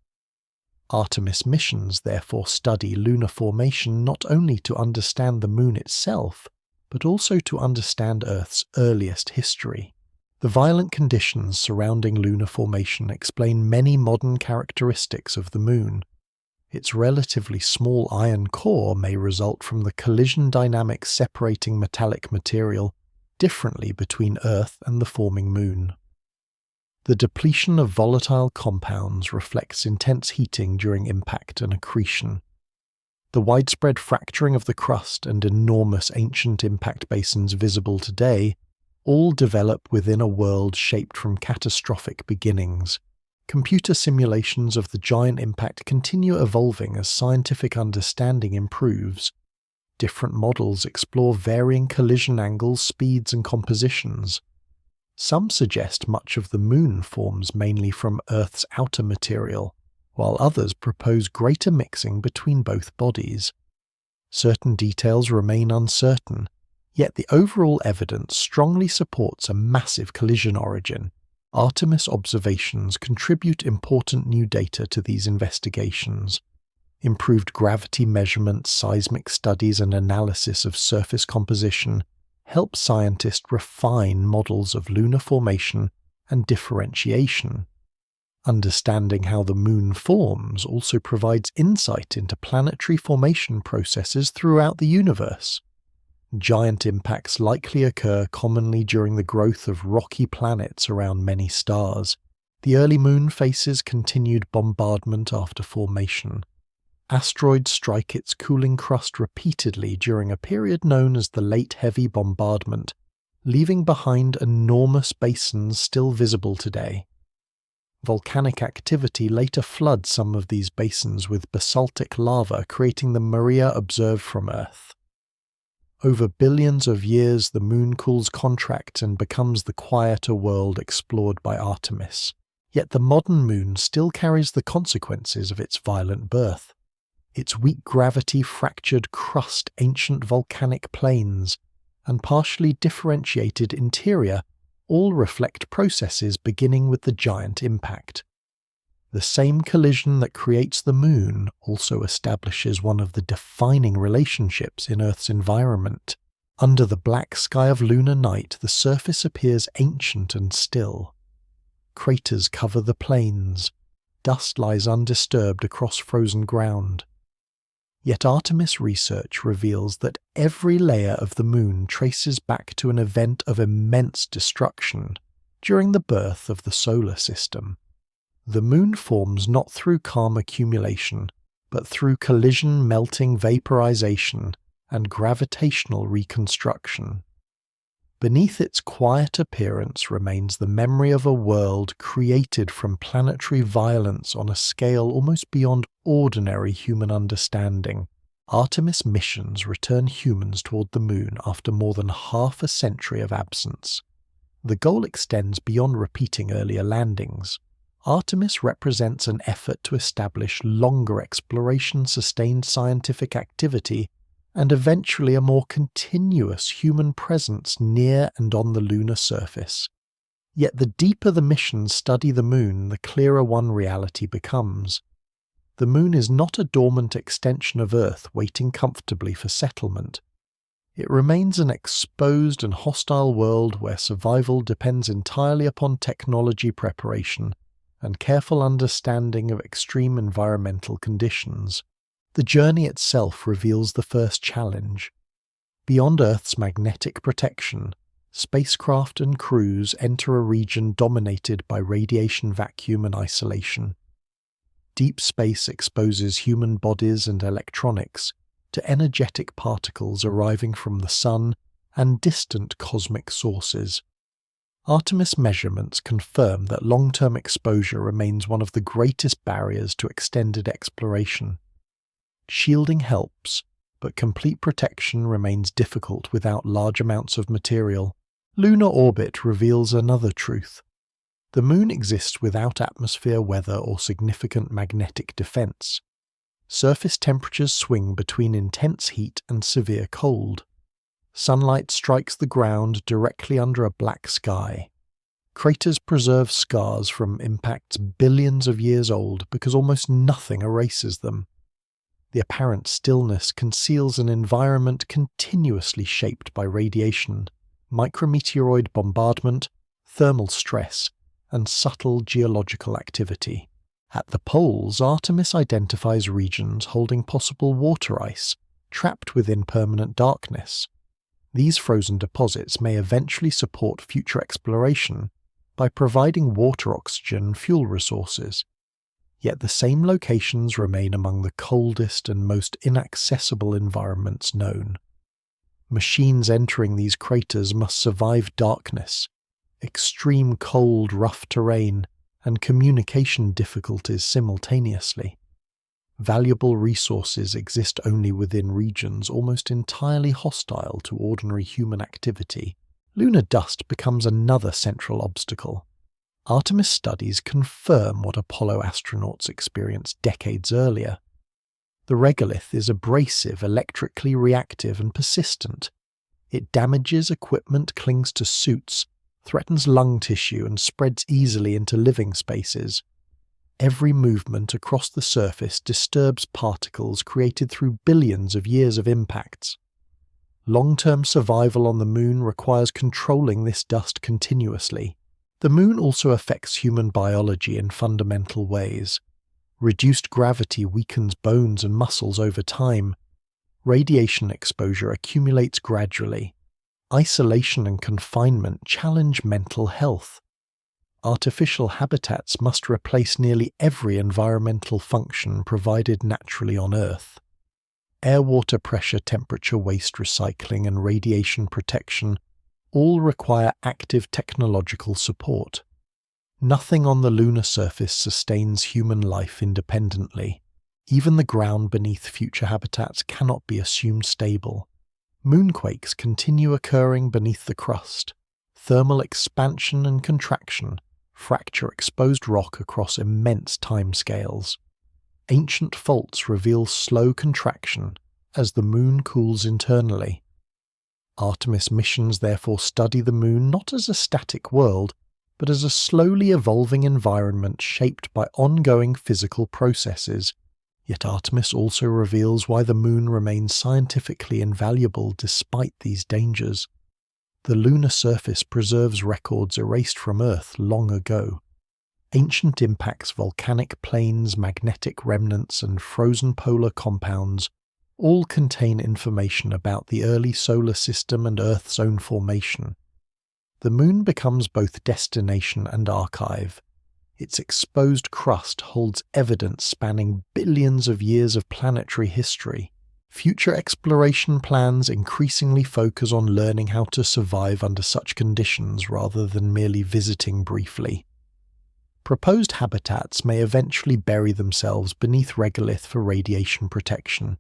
Artemis missions therefore study lunar formation not only to understand the Moon itself, but also to understand Earth's earliest history. The violent conditions surrounding lunar formation explain many modern characteristics of the Moon. Its relatively small iron core may result from the collision dynamics separating metallic material differently between Earth and the forming Moon. The depletion of volatile compounds reflects intense heating during impact and accretion. The widespread fracturing of the crust and enormous ancient impact basins visible today all develop within a world shaped from catastrophic beginnings. Computer simulations of the giant impact continue evolving as scientific understanding improves. Different models explore varying collision angles, speeds, and compositions. Some suggest much of the Moon forms mainly from Earth's outer material, while others propose greater mixing between both bodies. Certain details remain uncertain, yet the overall evidence strongly supports a massive collision origin. Artemis observations contribute important new data to these investigations. Improved gravity measurements, seismic studies, and analysis of surface composition help scientists refine models of lunar formation and differentiation. Understanding how the Moon forms also provides insight into planetary formation processes throughout the universe. Giant impacts likely occur commonly during the growth of rocky planets around many stars. The early Moon faces continued bombardment after formation. Asteroids strike its cooling crust repeatedly during a period known as the Late Heavy Bombardment, leaving behind enormous basins still visible today. Volcanic activity later floods some of these basins with basaltic lava, creating the Maria observed from Earth. Over billions of years, the Moon cools, contracts, and becomes the quieter world explored by Artemis. Yet the modern Moon still carries the consequences of its violent birth. Its weak gravity, fractured crust, ancient volcanic plains, and partially differentiated interior all reflect processes beginning with the giant impact. The same collision that creates the Moon also establishes one of the defining relationships in Earth's environment. Under the black sky of lunar night, the surface appears ancient and still. Craters cover the plains. Dust lies undisturbed across frozen ground. Yet Artemis research reveals that every layer of the Moon traces back to an event of immense destruction during the birth of the solar system. The Moon forms not through calm accumulation, but through collision, melting, vaporization, and gravitational reconstruction. Beneath its quiet appearance remains the memory of a world created from planetary violence on a scale almost beyond ordinary human understanding. Artemis missions return humans toward the Moon after more than half a century of absence. The goal extends beyond repeating earlier landings. Artemis represents an effort to establish longer exploration, sustained scientific activity, and eventually a more continuous human presence near and on the lunar surface. Yet the deeper the missions study the Moon, the clearer one reality becomes. The Moon is not a dormant extension of Earth waiting comfortably for settlement. It remains an exposed and hostile world where survival depends entirely upon technology preparation and careful understanding of extreme environmental conditions. The journey itself reveals the first challenge. Beyond Earth's magnetic protection, spacecraft and crews enter a region dominated by radiation vacuum and isolation. Deep space exposes human bodies and electronics to energetic particles arriving from the Sun and distant cosmic sources. Artemis measurements confirm that long-term exposure remains one of the greatest barriers to extended exploration. Shielding helps, but complete protection remains difficult without large amounts of material. Lunar orbit reveals another truth. The Moon exists without atmosphere, weather, or significant magnetic defense. Surface temperatures swing between intense heat and severe cold. Sunlight strikes the ground directly under a black sky. Craters preserve scars from impacts billions of years old because almost nothing erases them. The apparent stillness conceals an environment continuously shaped by radiation, micrometeoroid bombardment, thermal stress, and subtle geological activity. At the poles, Artemis identifies regions holding possible water ice, trapped within permanent darkness. These frozen deposits may eventually support future exploration by providing water, oxygen, and fuel resources. Yet the same locations remain among the coldest and most inaccessible environments known. Machines entering these craters must survive darkness, extreme cold, rough terrain, and communication difficulties simultaneously. Valuable resources exist only within regions almost entirely hostile to ordinary human activity. Lunar dust becomes another central obstacle. Artemis studies confirm what Apollo astronauts experienced decades earlier. The regolith is abrasive, electrically reactive, and persistent. It damages equipment, clings to suits, threatens lung tissue, and spreads easily into living spaces. Every movement across the surface disturbs particles created through billions of years of impacts. Long-term survival on the Moon requires controlling this dust continuously. The Moon also affects human biology in fundamental ways. Reduced gravity weakens bones and muscles over time. Radiation exposure accumulates gradually. Isolation and confinement challenge mental health. Artificial habitats must replace nearly every environmental function provided naturally on Earth. Air, water pressure, temperature, waste recycling, and radiation protection all require active technological support. Nothing on the lunar surface sustains human life independently. Even the ground beneath future habitats cannot be assumed stable. Moonquakes continue occurring beneath the crust. Thermal expansion and contraction fracture exposed rock across immense timescales. Ancient faults reveal slow contraction as the Moon cools internally. Artemis missions therefore study the Moon not as a static world, but as a slowly evolving environment shaped by ongoing physical processes. Yet Artemis also reveals why the Moon remains scientifically invaluable despite these dangers. The lunar surface preserves records erased from Earth long ago. Ancient impacts, volcanic plains, magnetic remnants, and frozen polar compounds all contain information about the early solar system and Earth's own formation. The Moon becomes both destination and archive. Its exposed crust holds evidence spanning billions of years of planetary history. Future exploration plans increasingly focus on learning how to survive under such conditions rather than merely visiting briefly. Proposed habitats may eventually bury themselves beneath regolith for radiation protection.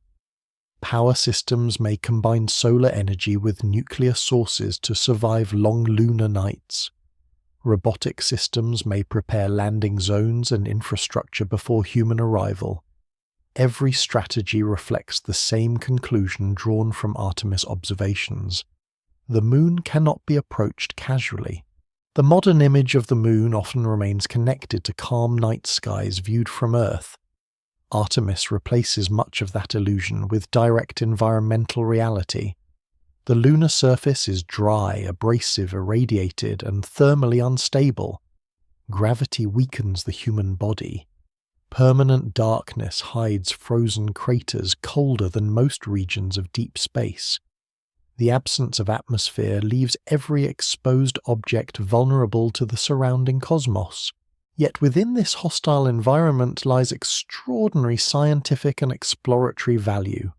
Power systems may combine solar energy with nuclear sources to survive long lunar nights. Robotic systems may prepare landing zones and infrastructure before human arrival. Every strategy reflects the same conclusion drawn from Artemis observations. The Moon cannot be approached casually. The modern image of the Moon often remains connected to calm night skies viewed from Earth. Artemis replaces much of that illusion with direct environmental reality. The lunar surface is dry, abrasive, irradiated, and thermally unstable. Gravity weakens the human body. Permanent darkness hides frozen craters colder than most regions of deep space. The absence of atmosphere leaves every exposed object vulnerable to the surrounding cosmos. Yet within this hostile environment lies extraordinary scientific and exploratory value.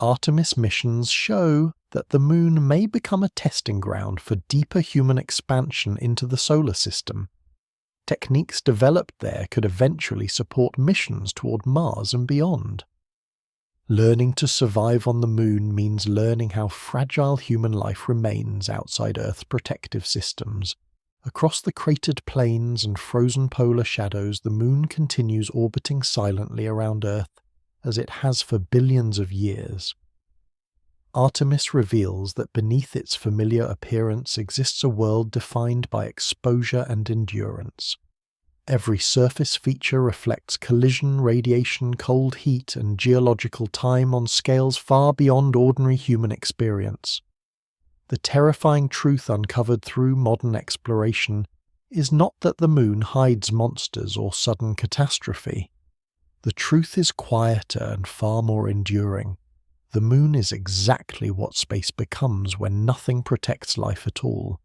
Artemis missions show that the Moon may become a testing ground for deeper human expansion into the solar system. Techniques developed there could eventually support missions toward Mars and beyond. Learning to survive on the Moon means learning how fragile human life remains outside Earth's protective systems. Across the cratered plains and frozen polar shadows, the Moon continues orbiting silently around Earth, as it has for billions of years. Artemis reveals that beneath its familiar appearance exists a world defined by exposure and endurance. Every surface feature reflects collision, radiation, cold heat, and geological time on scales far beyond ordinary human experience. The terrifying truth uncovered through modern exploration is not that the Moon hides monsters or sudden catastrophe. The truth is quieter and far more enduring. The Moon is exactly what space becomes when nothing protects life at all.